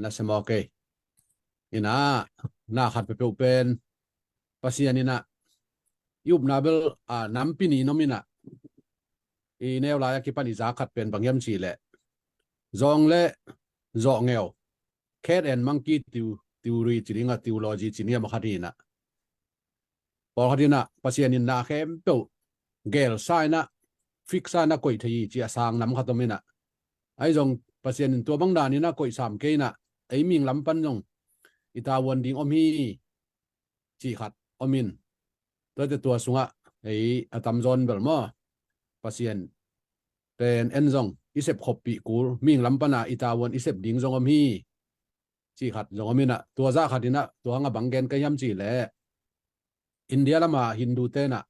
na semoke ina na khat pe pen pasian ina yup nabel nampini nomina i neo la ki pani za khat pen bangyam chi le zong le zo ngeo cat and monkey theory chiringa theology chinia makhadina por hadina pasian in na khem pe gel saina fixa na koi thei chi asang nam khatomina ai jong pasien in tua bang dan ina koi sam ke na ai ming lam pan jong ita won ding om hi chi khat omin to te tua sunga ai atam zon bel mo pasien pen en jong isep khopi kur ming lam pana ita won isep ding jong om hi chi khat jong omina tua za khatina tua nga bangen ka yam chi le India lama Hindu te na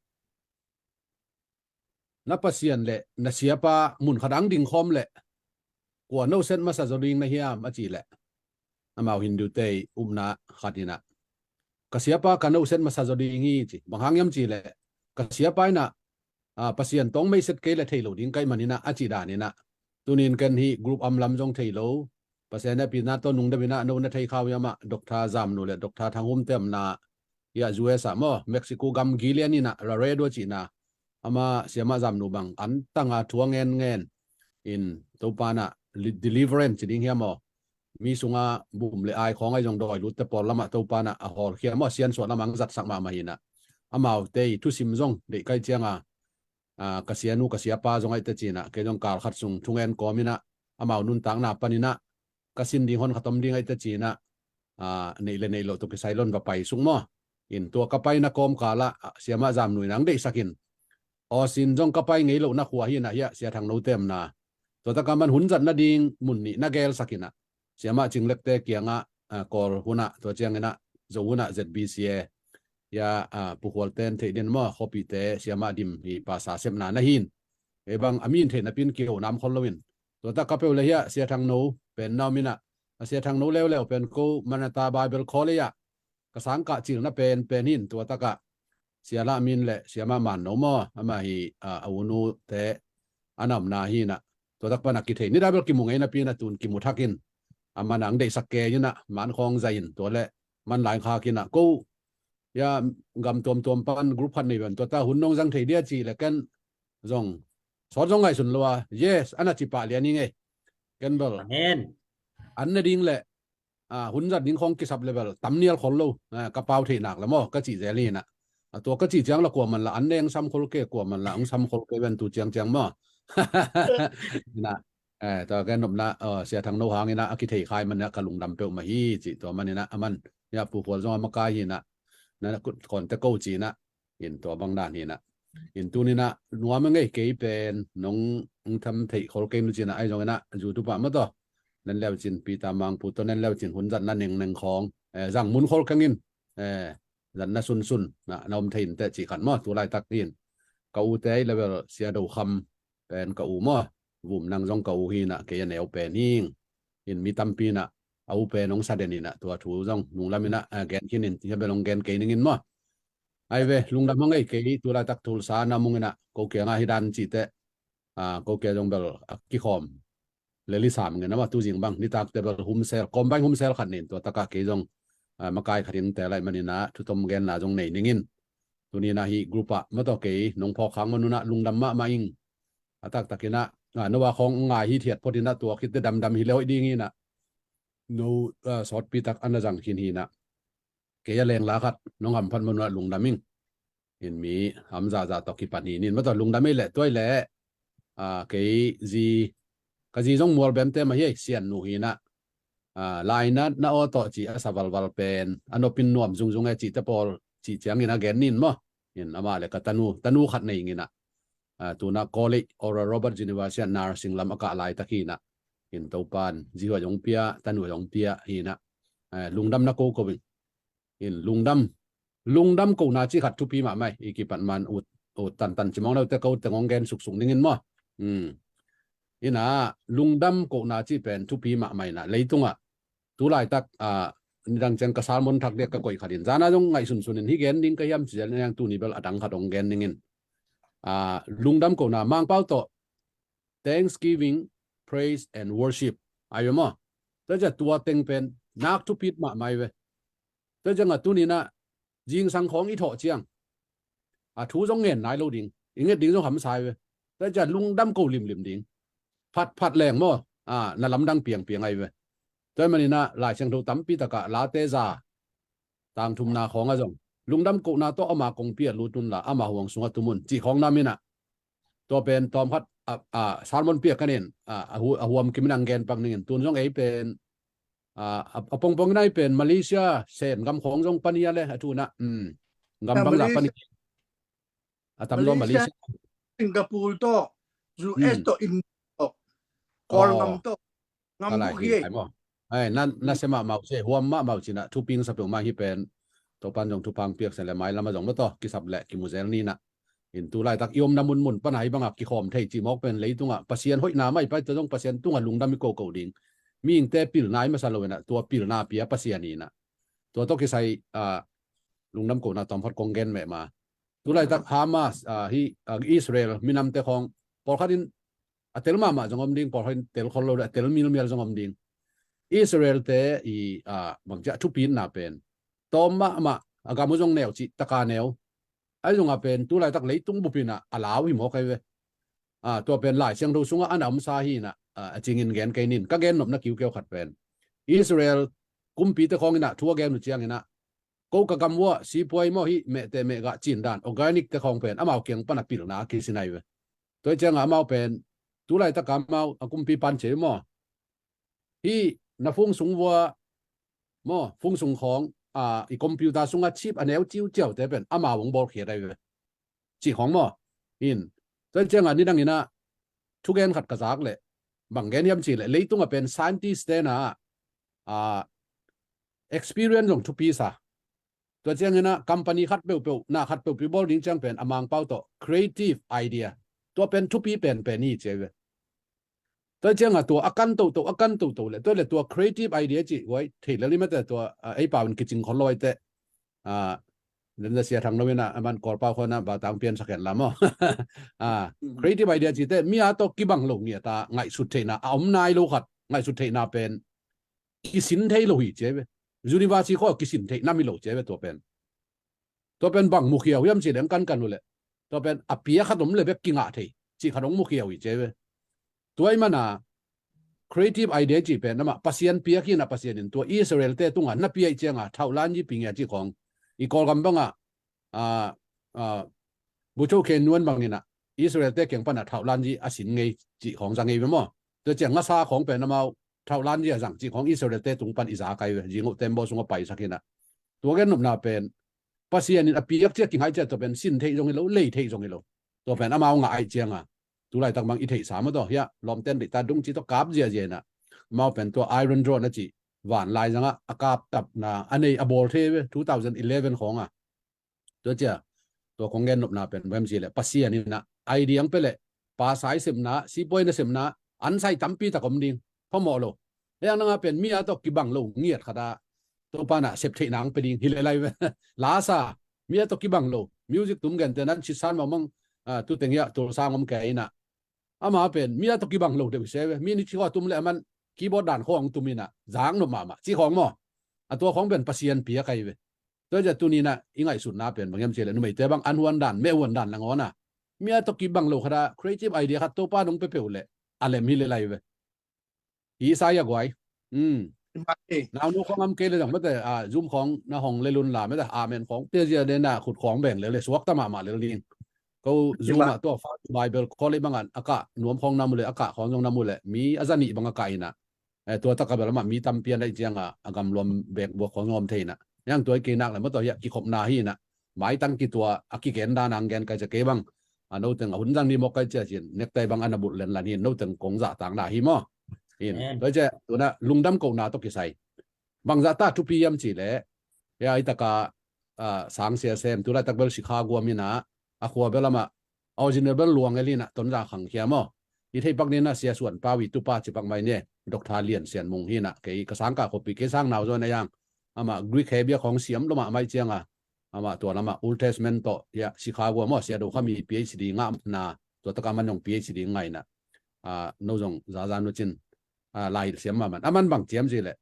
pasien le na siapa mun khadang ding khom le kwa no sen masa zoring na hiam achi le amau Hindu te umna khatina ka siapa ka no sen masa zoring hi chi banghang yam chi le ka siapa na pasien tong mai set ke le thailo ding kai manina achi da ni na tunin kan hi group amlam jong thailo pasien na pina to nung da bina no na thai khaw yama doctor jam no le doctor thangum tem na ya USA mo Mexico gam gilian na raredo chi na ama siama jam nu bang an tanga thuangen ngen in topana deliverance chiding hiamo mi sunga bum le ai khong ai jong doi lut te por lama topana a hol khiamo sian so lamang zat sak ma mahina amau te thu sim jong de kai chianga kasianu kasiapa jong ai te china ke jong kal khat sung thungen komina amau nun tang na panina kasin ding hon khatom ding ai te china nei le nei lo to ke sailon va pai sung mo in to kapai na kom kala siama jam nui nang de sakin o sin jong kapai ngei lo na khuwa hi na ya sia thang no tem na to ta kaman hun zat na ding mun ni na gel sakina siama chinglek te kianga kor huna to chiangena zo huna ZBCA ya puhol ten the den mo khopi te siama dim hi pasa sem na na hin ebang amin the na pin ki nam kholowin to ta kapeu le ya sia thang no pen namina sia thang no lew pen ko manata bible khole ya kasang ka chil na pen hin to ta ka siala min le siama man no mo ama hi awunu te anam na hi na to tak pana ki the ni dabel ki mungai na pina tun ki muthakin amanang de sakke yuna man khong zain to le man lai kha kina ko ya gam tom pan group phan nei ban to ta hun nong jang thei dia chi le kan jong so jong ai sun lowa yes ana chi pa lian ni nge kan bel amen an na ding le hun zat ding khong ki sub level tamnial khol lo ka pau thei nak la mo ka chi zeli naตัวก็จีจังละกว่ามันละอันเองซ้ำคนเก่กว่ามันละอังซ้ำคนเก่เป็นตัวจังมั้งนะตัวแกนมนะเสียทางโนหางนี่นะคิดให้ใครมันเนี่ยกระลุงดำเปลวมาฮีจีตัวมันนี่นะมันเนี่ยผู้คนจะมากายนะนั่นก่อนจะกู้จีนะเห็นตัวบางด้านนี่นะเห็นตัวนี้นะนัวมันไงเก๋เป็นน้องทำที่คนเก่งจีนะไอ้ตรงนี้นะอยู่ทุกป่ะมั้งตัวนั่นแล้วจีนปีตามังปูตัวนั่นแล้วจีนหุ่นจันนั่นหนึ่งของสั่งมุนคนเก่งดันน่าซุนนะนอมทินแต่จีขันมอตัวลายตักดินเกาเตยเลเวลเสียดูคำเป็นเกามอวุมนางจงเกาฮีนะเกียนแนวเป็นหิงหินมีตัมปีนะเอาเป็นน้องซาเดนินะตัวถูจงนุงลามินะแกนขินินที่เป็นลงแกนเกนิงินมอไอเวลุงดำมังไอเกยตัวลายตักทูลสานามุงนะกูเกียงอาฮิดันจีเตกูเกียจงเบลกิคอมเลลิสามเงินนะว่าตัวจริงบ้างนี่ตักแต่เบลฮุมเซลคอมบ้านฮุมเซลขันนินตัวตะกาเกยจงมากายขัดินแต่ไรมันนี่นะทุตมเกนนะจงไหนนิงินตัวนี้นะฮีกรุ๊ปอะมาต่อเกยน้องพอขังมันนู่นนะลุงดำมาอิงตักตะกินะนว่าของงายฮีเทียดพอดีนะตัวคิดจะดำฮีเลวดีงี้นะโนสอดปีตักอันนั้นจังคินฮีนะเกยแรงละครับน้องหำพันมันว่าลุงดำมิงเห็นมีหำจ่าตอกิปันนี่นี่มาต่อลุงดำไม่แหละตัวแหละเกยจีก็จีจงมัวแบบเต็มมาเฮ้ยเสียนหนูฮีนะลายนัดน่าอต่อจีอาสวัลวัลเป็นอันนปินนวมจุงไอจีตะปอลจีเจียงอินะแกนนินมั้งเห็นอามาเลยก็ตนูขัดในอย่างนี้นะตัวนักคอลเลจออร์โรเบิร์ตยูนิเวอร์ซิตี้นาร์สิงลำอากาศลายตะกี้นะเห็นตัวปานจีหัวจงเปียตนูจงเปียเห็นนะลุงดำนักโกบิเห็นลุงดำกูน่าจีขัดทุปีมาไหมอีกิปันมันอุดตันจิมองเราแต่เขาแต่งงแกนสุกนิ่งมั้งนี่นะลุงดำกูน่าจีเป็นทุปีมาไหมนะเลยตรงตัวลายตักนี่ดังเช่นกษัตริย์มนทักเด็กก็ก่อยขัดินจานะจงไงสุนที่เกนดิ้งก็ย่ำเสียอย่างตัวนี้เป็นอดังขัดองเกนนิ่งลุงดำก็น่ามังเป้าโต Thanksgiving praise and worship อายุมั้ง แต่จะตัวเต็งเป็นนักทุพิษมาไม่เว้แต่จะงตัวนี้นะยิงสังของอีโถเจียงทูจงเงินนายโลดิงอีเงี้ยดิ่งจงหำสายเว้แต่จะลุงดำกูลิมดิ่งพัดแรงมั่วนั่นลำดังเปียงไงเว้แต่มันนี่นะหลายเชียงทูตั้มปีตะกะลาเตซาต่างทุมนาของอะจงลุงดำกูนาโตเอามากงเปียรูตุนละเอามาห่วงสุงตุมุนจีของน้ามินะตัวเป็นตอมพัดสารมนเปียกกันเองหัวมกิมนังแกนปังนี่ตุนจงเป็นปงได้เป็นมาเลเซียเซนกำของจงปัญญาเลยทุนะกำบังหลักปัญญาตำรวจมาเลเซียสิงคโปร์to US to Indo Kuala to ngam bukiนั่นเสมาเมาเช่หัวมาเมาจีนะทุปิงสับมาฮิเป็นตัวปันจงทุพังเปียกเสร็จแล้วไม้ละมาจงมาต่อกิสับแหละกิมุเซนนี่นะอินตุไลตักยมน้ำมุนปัญหาบางกิขอมไทยจีมอกเป็นเลยตุงปัสเซียนห้อยน้ำไม่ไปจะต้องปัสเซียนตุงลุงดำมิโกเกาดิงมีอิงแต่ปิลนายมาซาโลนะตัวปิลนาเปียปัสเซียนี่นะตัวต้องกิใส่ลุงดำโกนะตอมพัดกงเกนแม่มาตุไลตักฮามาสที่อิสราเอลมีนำแต่ของพอขัดินเตลมาจงอมดิงพอขัดินเตลคนเราเตลมีลจงอมดิงอิสราเอลเตบางจะทุปีนนาเป็นตอมมาอากามุจงแนวจิตะกาแนวไอ้จงเป็นตัวไรตักเลยตุ้งบุปินะอาลาวิมอกไอ้เวตัวเป็นหลายเชียงดูสุงอันอัมซาฮีนะจริงอินแกนไกนินก็แกนนบนักคิวเกี่ยวขัดเป็นอิสราเอลกุมปีตะของนะทัวแกนหนุเชียงนะกูกะกำว่าสีป่วยมอฮีเมเตเมกะจีนด้านออร์แกนิกตะของเป็นอามาเกียงปนักปิลนาคิสินายเวตัวเจ้าอามาเป็นตัวไรตักกำมากุมปีปันเฉยมอฮีนับฟุ้งสูงวัวมอฟุ้งสูงของอีคอมพิวเตอร์สูงอาชีพอันเอวจิ้วเจ้าแต่เป็นอามาวงบอลเขียนได้เลยจีของมออินแต่เจ้าอันนี้ดังนี้นะทุกแกนขัดกระซักเลยบางแกนยำจีเลยเลยต้องเป็น scientist เตนะexperience ของทุกปีซะตัวเจ้านี้นะ company ขัดเปล่าๆน่าขัดเปล่าๆบอลดิ้งจังเป็นอามางเป้าต่อ creative idea ตัวเป็นทุกปีเป็นนี่เจ้าตัวเจ้าตัวอาการตัวเลยตัวเลยตัว creative idea จีไว้ที่แล้วนี่ไม่แต่ตัวไอ้ป่ามันกิจงคนลอยแต่เรื่องเสียทางโน้นนะมันก่อเป้าคนนะบางต่างเปลี่ยนสักแค่ละมั้งcreative idea จีแต่มีอาตัวกิบังลงเนี่ยตาไงสุดเทน่ะเอานายโลกัดไงสุดเทน่ะเป็นกิสินเทโลหิเจ้าuniversity ข้อกิสินเทน่ามีโลเจ้าตัวเป็นบังมุขเขียวย่ำจีเลี้ยงกันเลยตัวเป็นอภิยขนมเลยแบบกิงอาเทจีขนมมุขเขียวอีเจ้าตัวไอ้มันcreative idea จีเป็นนะมาพัศยันเปียกี้นะพัศยันตัวอิสราเอลเตตุงนับเปียเจียงเท่าล้านยี่ปีเงี้ยจีของอีกอลกันบ้างบุโชเคนนวลบางนี่นะอิสราเอลเตเก่งปนเท่าล้านยี่อาศินไงจีของจังไงเป็นมั้งตัวเจียงอาซาของเป็นนะมาเท่าล้านยี่จังจีของอิสราเอลเตตุงปันอิสาไกเวจีงเต็มบอสงไปสักนะตัวแกนนบนาเป็นพัศยันอภิยักเจียกิงให้เจ้าตัวเป็นสินเทจงให้เราเล่เทจงให้เราตัวเป็นอามาง่ายเจียงตัวไรต่างบางอิทธิสามตัวเฮียลมเต้นดิตาดุงจีตัวกาบเจียนะมาเป็นตัวไอรอนโดรนะจีหวานลายจังอากาศตับนะอันนี้อบอลเทเว2011ของตัวเจ้าตัวของเงินนบนาเป็นเวมจีเลยปัสเซียนี่นะไอเดียงไปเลยปาสายเสมนะซีปอยนะเสมนะอันใส่ตั้มปีตะกมดิงพ่อหมอโลแล้วนั่งเป็นมีอาตัวกิบังโลเงียดขดาตัวปานะเสพเทนังไปดิงฮิเลไลเวลาซามีอาตัวกิบังโลมิวสิกตุ้มกันแต่นั้นชิดสันมามั่งตัวเต็งยะตัวสร้างอมแกอินะอามาเป็นมีอะไรตกีบังโลเดวิเซเวมีนิชิว่าตุ้มเลยมันคีย์บอร์ดด่านของตุ้มินะจางนมาจีของมอตัวของเป็นพัศยันเปียไกเวตัวจะตัวนี้นะยังไงสุดน่าเป็นบางอย่างเจริญนุ่มแต่บางอันวันด่านไม่วันด่านละงอนะมีอะไรตกีบังโลขดา creative idea ขัดตัวป้าน้องเปเปเลยอะไรมีเลยไรเวอีสายกวยนาวนุของอำเกเลยจังไม่แต่ซุ่มของนาห้องเลลุนลาไม่แต่อาเมนของเตี้ยเจเดน่ะขุดของแบ่งเลยสวกตะมาเลยลิงก็ซูมตัวฟาไบเบิลคอลเลยบางอันอากาศหนวมของน้ำเลยอากาศของน้ำมูเลยมีอาจารย์นี่บางอากาศนะตัวตะกบลมามีตำเปียนได้เจียงอากำรวมแบกบวกของงอมเทนะยังตัวกินนักเลยเมื่อตัวอยากกิขบนาฮีนะหมายตั้งกี่ตัวอากิเกนดานางแกนไกจะเก็บังนู้ถึงหุ่นจังนี่มกไกจะเจียนเนกไตบางอันบุตรเลนลานี่นู้ถึงกงจะต่างดาฮีมออินโดยเฉตัวน่ะลุงดำกงนาตกิใส่บางจะตาทุปียมจีเลยยาอิตากาสังเสียเซมตัวไรตักเบลชิคากัวมีนะอาขัวเบลมาออริจินัลเบลลวงไอ้ลีน่ะต้นราขังเขียมออีที่ปักนี้นะเสียส่วนปาวิตุปาจิปักไม่เนี่ยดอกทาเลียนเสียนมงฮีน่ะเกยกระสังกาขบปีเกสังนาวจวนยังอามา Greek เบียของเสียมลมาไม่เจียงอามาตัวนั้นมา Old Testament ต่อยาชิคากัวมอเสียดูเขามี PhD งามนาตัวตะการมันยอง PhD ไงน่ะโนจงซาซานุจิน ลายเสียมมันมันบางเจียมสิแหละ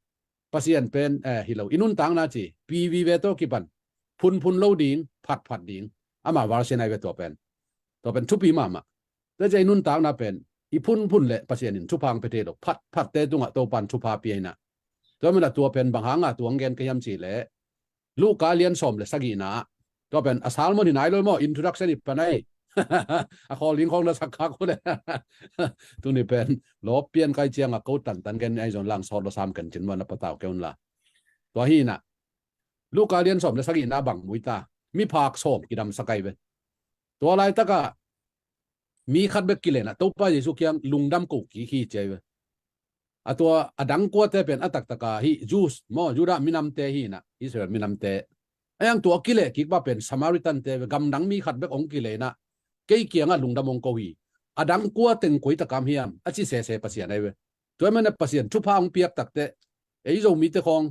ปัสยันเป็นฮิโลอินุนตังนะจีปีวีเวโตกิบันพุนโลดิงผัดดิงมาวาร์เซนไอเวตัวเป็นทุปีมาแล้วจะอินุนตังนะเป็นอีพุนเลยปัสยันทุพังไปเทโลผัดเตตุงตัวปันทุพาปีนะตัวมันตัวเป็นบางหางตัวเงินก็ยำสิแหละลูกกาเลียนสมเลยสักกี่นะตัวเป็นอาสาลมันที่ไหนเลยมั้งอินโทรดักชันอีกปะไหนขอลิงของเราสักคักก็ได้ตัวนี้เป็นลบเปลี่ยนใครเจียงกูตันกันไอ้จนลังสอดเราซ้ำกันจินวันนับเต่าเกี่ยวน่ะตัวฮีน่ะลูกกาเลียนสมเลยสักกี่นะบังมุยตามีภาคสมกิดำสักไกไปตัวอะไรตะกะมีขัดเบกกิเลนะตัวป้าเยซูเกียงลุงดำกูขี้เจไปตัวดังกัวเตเป็นอัตตะกะฮีจูสมอยูดามินำเตฮีน่ะอิสราเอลมินำเตไอ้ยังตัวกิเลกิกว่าเป็นสมาริตันเตกำดังมีขัดเบกองกิเลนะเกี่ยเกี่ยงลุงดำองโกวีดังกัวเต็งกุยตะกามเฮียมอาชีเสปัสยานไอ้เว้ตัวมันปัสยานชุบพางเปียกตักเตไอ้โจมีเตของ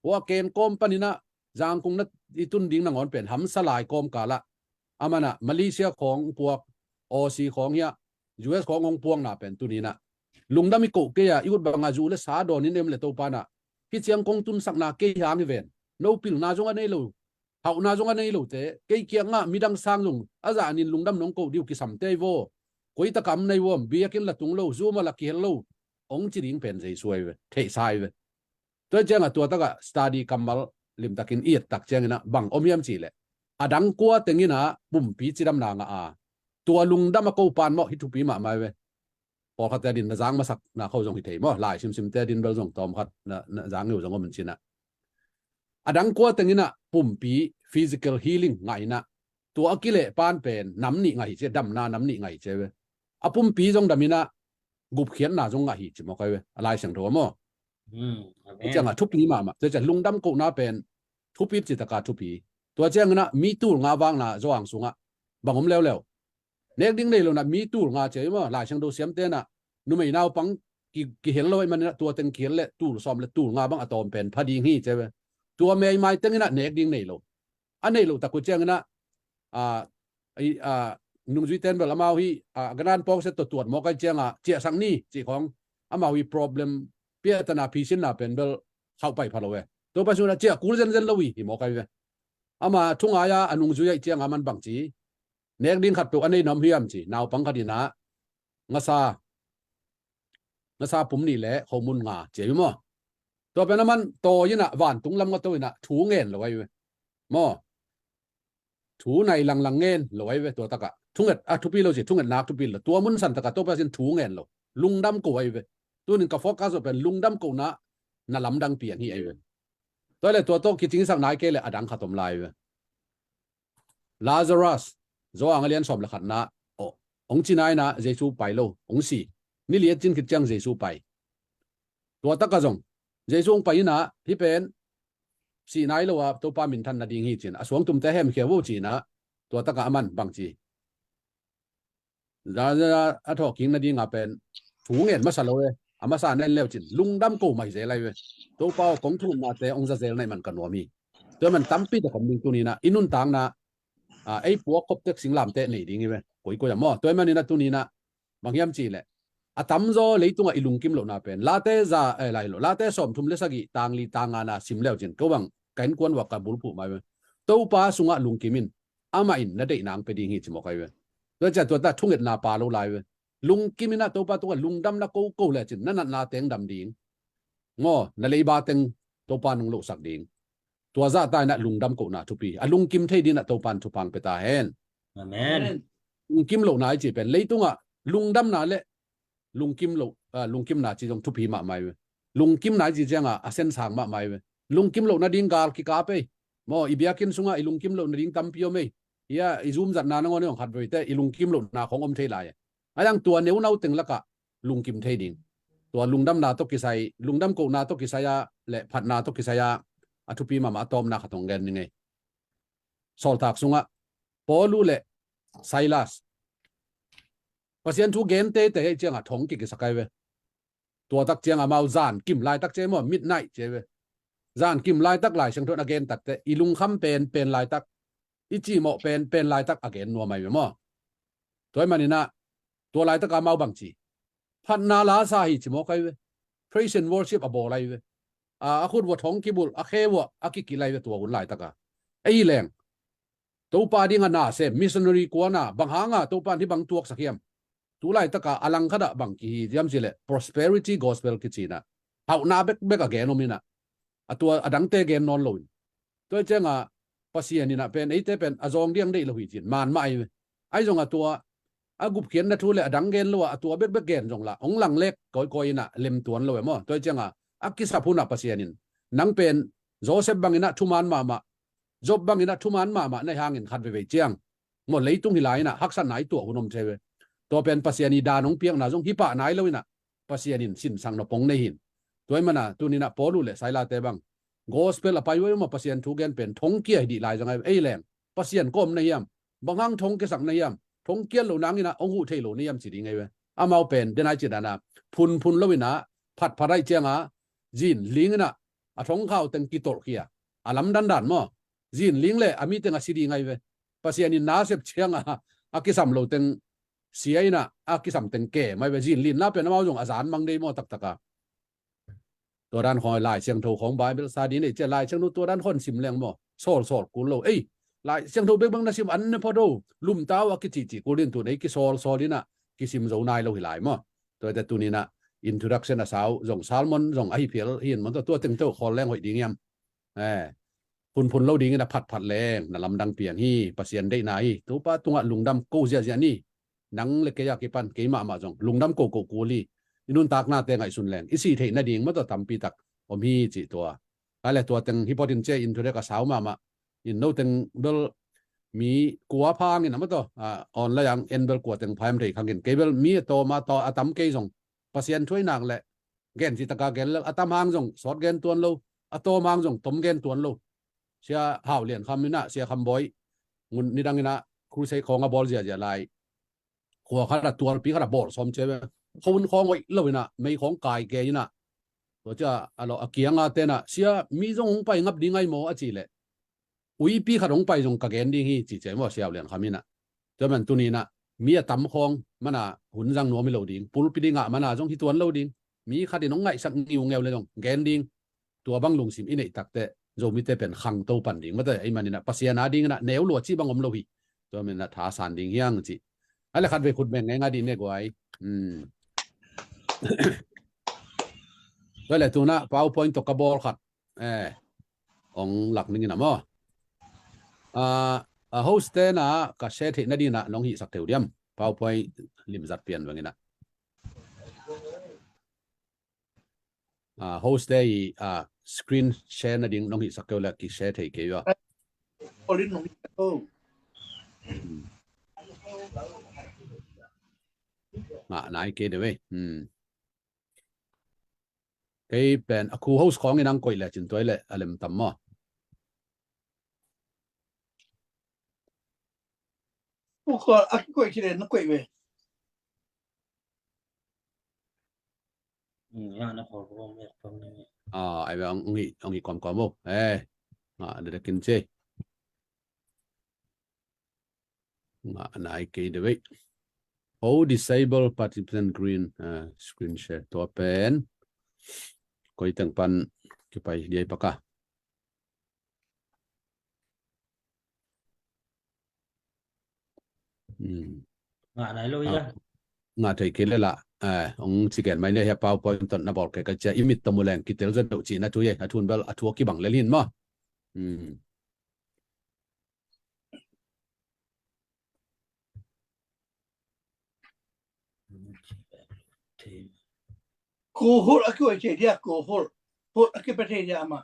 ว่าเกณฑ์กอมปนินะจางคงนัดอีตุนดิ้งนางอนเป็นหำสลายกอมกาละอามันมาเลเซียของพวกออซีของเฮียยูเอสขององพวงน่ะเป็นตุนี้นะลุงดำมีโกเกียยุดบางอาจูเลสาโดนินเอ็มเลตัวปานะที่เชียงกงตุนสักนาเกียางอีเวนโนปิลนาจงอันนี้ลูเขานาจงอันนี้ลูเตเกี่ยเกี่ยงมีดังสร้างลุงอาจารย์นินลุงดำน้องโกดิวกิสัมเตโวกุยตะกำในวมเบียกินละตุงโลซูมาละกิเฮลโลองจีริงเป็นใจสวยเวเทใส่เวตัวเจ้าตัวตะกะสตาดีกัมบัลลิมตะกินเอียดตักเจ้านะบังอมยมจีเลยดังกัวเต็งนะบุ่มปีจิดำนางตัวลุงดำมาโกปานมอฮิตุปีมาไม่เวพอขัดแต่ดินนะจางมาสักนะเขาจงหิเทมอหลายชิมแต่ดินเบลจงตอมขัดนะจางอยู่จงก็มันชินะดังกัวเต็งนะบุ่มปี physical healing ไงนะตัวกิเลปานเป็นน้ำนี่ไงเจดำนาน้ำนี่ไงเจเวปุ่มปีจงดำมินะกุบเขียนนาจงไงจิมอกเวอะไรเสียงถัวมั้งจังทุบปีมาจะลุงดำกูน่าเป็นทุบปีจิตกาทุบปีตัวเจ้านะมีตู้งาวางนะจวงสูงบางผมเร็วเน็กดิ้งเลยนะมีตู้งาเจมั้งหลายเสียงดูเสียมเต้นะนุ่มไม่น่าปังกี่เห็นเลยมันตัวเต็งเขียนเลยตู้ซ้อมเลยตู้งาบางอะตอมเป็นพอดีงี้เจเวตัวเมย์ไม่เต็งนะเน็กดิ้งเลยลูอันนี้ลูตะกุเจ้านะนุ่มจุดเต็นแบบละมาฮีกระดานปองเสร็จตรวจหมอกันเจียงเจียสังนี่จีของมาฮี problem เปียตนาพิชินน่ะเป็นเบลเข้าไปพะโลเวตัวปัจจุบันเจียกูเจนละวีหมอกันเวมาทุ่งอายานุ่มจุดเจียงมันบังจีเนกดิ้งขัดตัวอันนี้น้ำเฮียมจีนาวปังคดีนะงาซาปุ่มนี่แหละข้อมูลงาเจียมั้งตัวเป็นน้ำมันโตยินะหวานตุงลำก็ตัวน่ะถูเงินเลยเว้ยมั้งถูในหลังเงินลอยไปตัวตะกะทุ่งเงินทุปีเราสิทุ่งเงินนักทุปีละตัวมันสันตะกะตัวเป็นถูเงินเราลุงดำกูไอ้เว้ตัวนึงก็โฟกัสเป็นลุงดำกูนะน่าลำดังเปลี่ยนที่ไอ้เว้ตัวเลยตัวโตคิดจริงสักนายเกเลยดังขัดตมลายเว้ลาซารัสโจอังเลียนสมละขัดนะองค์จีนายนะเจสูไปโลองค์สี่นี่เลียจินคิดจังเจสูไปตัวตะกะจงเจสูไปนะที่เป็นสีนายเราว่าตัวปามินทันนาดีงี้จีนสวงตุ่มแต่แหมเขียวจีนะตัวตะกะมันบางจีแล้วทอกิงนาดีงาเป็นถูเงินมาสโลเวมาสานเล่นเลี้ยวจีนลุงดำกูไม่เจไรเวตัวเป้ากงทุนมาแต่องค์จะเจรในมันกันว่ามีตัวมันตั้มปีแต่ของมิงตัวนี้นะอินุนตังนะไอ้พวกคบเด็กสิงลามเตะนี่ดีงี้เว้ยกูจะมอตัวมันนี่นะตัวนี้นะบางยามจีเลยตั้มโซเลยตัวอีลุงกิมโลนาเป็นลาเตจ่าอะไรโลลาเตสอมทุ่มเลสกี้ตังลีตังอานะซิมเลี้ยวจีนก็บังกันกวนว่ากับบุลผูมาเว้ยตัวป้าสุงะลุงกิมินมาอินนั่นได้นางไปดีงี้จิมอกไอ้เว้ยตัวจะตัวตาทุ่งเงินนาปาโลไลเว้ยลุงกิมินนะตัวป้าตัวลุงดำนะกูเลยจีนนั่นนาเต็งดำดีงอนั่นเลยบาเต็งตัวป้านุ่งโลสักดีตัวซาตายนะลุงดำกูนะทุปีลุงกิมเทดินะตัวปานทุพังไปตาเห็นอาเมนลุงกิมโลนายจีเป็นเลยตัวลุงดำนาเละลุงกิมโลลุงกิมนาจีจงทุปีมาไม่เว้ลุงกิมนายจีเจ้าเส้นสางมาไม่เว้ลุงกิมโลนาดิงกาลกิกาเป้มออีเบียกินสุงะอีลุงกิมโลนาดิงตัมพิโอเมยาอีซูมจัดนานงอนเนี่ยของขัดไปแต่อีลุงกิมโลนาของอมเทลายยังตัวเนื้อเน่าตึงละกะลุงกิมเทดิงตัวลุงดำนาตกิไซลุงดำกูนาตกิไซยาและผัดนาตกิไซยาทุปีมาตอมนาขตงเงินยังไงสอลทักสุงะปอลูเล่ไซลัสภาษาทุกเกนเตเตเจียงทงกิกสกายเวตัวตักเจียงมาจานกิมไลตักเจมมิดไนท์เจเวจานกิมไลตักไลเชิงทุนอเกนตักเตอีลุงคำเป็นไลตักอีจีโมเป็นไลตักอเกนนัวไม่เวมตัวมันนี่นะตัวไลตักมาบังจีพันนาลาซาฮิจิโมกายเว praise and worship abo lai ve a khut wa thong ki bul a khe wa a ki ki lai ve to un lai taka ei leng to pa ding na se missionary ko na bang hanga to pa ni bang tuak sakhiam tu lai taka alang khada bang ki jam sile prosperity gospel ki china hau na bek again omina atua adang te gen non loin tôi chenga pasien ni na pen ite pen azong diang dei lo hi chin man mai ai jong atua agup khian na thu le adang gen lo atua bek gen jong la ong lang lek koi na lem tuan lo mo tôi chenga akisa phuna pasienin nang pen joseph bangina thuman mama job bangina thuman mama na hangin khat ve chiang mo leitung hilai na haksan nai tu hunom chewe to pen pasiani da nong piang na jong hi pa nai lo ina pasianin sin sang no pong nei hin toy mana tunina polu le saila te bang gospel apai we ma pasien thu gen pen thong kia di lai jang ai leng pasien kom na yam bangang thong ke sak na yam thong kia lo nang ina ong hu thei lo ni yam chi ding ai we amau pen denai chi dana phun lo ina phat pharai chenga jin ling na a thong khau teng ki tor kia alam dan mo jin ling le ami teng a sidi ngai we pasien in na sep chenga akisam lo teng siaina akisam teng ke mai we jin lin na pen amau jong azan mang dei mo tak takaตัวด้านคอยลายเชียงโทของบายเบลซาดีนี่จะลายเชียงโทตัวด้านคนสิมแรงบ่โซลกูโลเอ้ยลายเชียงโทเบกบังนะสิมอันเนี่ยพอดูลุ่มเต้าว่ากิจิกูเรียนตัวไหนกิโซลนี่นะกิสิมโจนายเราหิลายมั้งตัวแต่ตัวนี้นะอินโทรดักชั่นอ่ะสาวส่งซาลมอนส่งไอเพียลเห็นมันตัวเต็งเต้าคอแรงหอยดีเงี้ยพุ่นเราดีเงี้ยนะผัดแรงนะลำดังเปลี่ยนฮีปัสยันได้ไหนตัวป้าตัวลุงดำกูเสียนี่นังเล็กยากิปันเกมาส่งลุงดำกูลีนุ่นตากหน้าเตงไอสุนแรงอีสี่เทน่าดิ่งมันตัวทำปีตักอมีจิตัวอะไรตัวเต็งฮิปโปตินเจอินโทรเดกสาวมาอินโนเต็งเบลมีกัวพางอินนะมันตัวออนแล้วยังเอ็นเบลกัวเต็งพายมเทขังกินเกเบลมีตัวมาต่ออาตัมเกยส่งปัสยันช่วยนางแหละแกนจิตกาแกนแล้วอาตัมหางส่งสอดแกนตัวโลอาโตมังส่งต้มแกนตัวโลเสียห่าวเหรียญคำนี่นะเสียคำบอยงุนนี่ดังนี่นะครูใช้ของกับบอลเสียลายขัวขนาดตัวปีขนาดบอลสมเชื่อคนของไว้เลยนะไม่ของกายแกนี่นะตัวจะอะไรเกียงอาเตนะเสียมีจงไปงับดีไงโมอจีเลยอุ้ยปีขนมไปจงกะเกนดีฮีจีเจมว่าเสียเหรียญคำนี้นะจะมันตัวนี้นะมีตำคองมันน่ะหุ่นจังนัวไม่เหลาดิ่งปูปีดิ่งอ่ะมันน่ะจงที่ตัวเหลาดิ่งมีขัดน้องไงสักนิ้วเงาเลยจงแกนดิ่งตัวบังลงสิมอินเนตักแต่โจมีแต่เป็นขังโตปั่นดิ่งมาแต่ไอ้มันนี่นะปัสยานาดิ่งนะแนวหลวดที่บังอมโลหิตัวมันน่ะท้าสานดิ่งยังจีอะไรขัดไปขุดแมงไงดีเนี่ยกว่าก็เลยตัวน่ะ PowerPoint ตกกระบอกขัดองหลักนี่นะมั้งhost นะก็แชร์ที่นั่นดีนะน้องหิสักเท่าเดียม PowerPoint ลิมจัดเปลี่ยนแบบนี้นะhost ได้screen share นั่นดีน้องหิสักเท่าแล้วกี่แชร์ที่เกี่ยวกับโอลินน้องโอ้นายเกี่ยวด้วยไอ้เป็นครู host ของไอ้นั่งก่อยแหละจินตัวแหละอะไรมันทำมั้งผู้คนอักก่อยที่เด่นนักก่อยเว้ยนะขอรู้ไม่ตรงนี้ไอ้แบบองค์ความมั้งเดี๋ยวกินเจนายเกี่ยวด้วย how disable participant green screen share ตัวเป็นก็อีตั้งปันกี่ไปเดี๋ยวปะกะไหนรู้ยังงาไทยกินเลยละองค์สิเกตไม่เนี่ยเปล่าพอตอนนับบอกแกก็จะอิมิตตมุแรงกิเตลจะดูจีนะทุยทุนเบลทัวกี่บังเลลินมั้งกูฮูดอักก่อยที่เดียกูฮูดอักประเทศยามา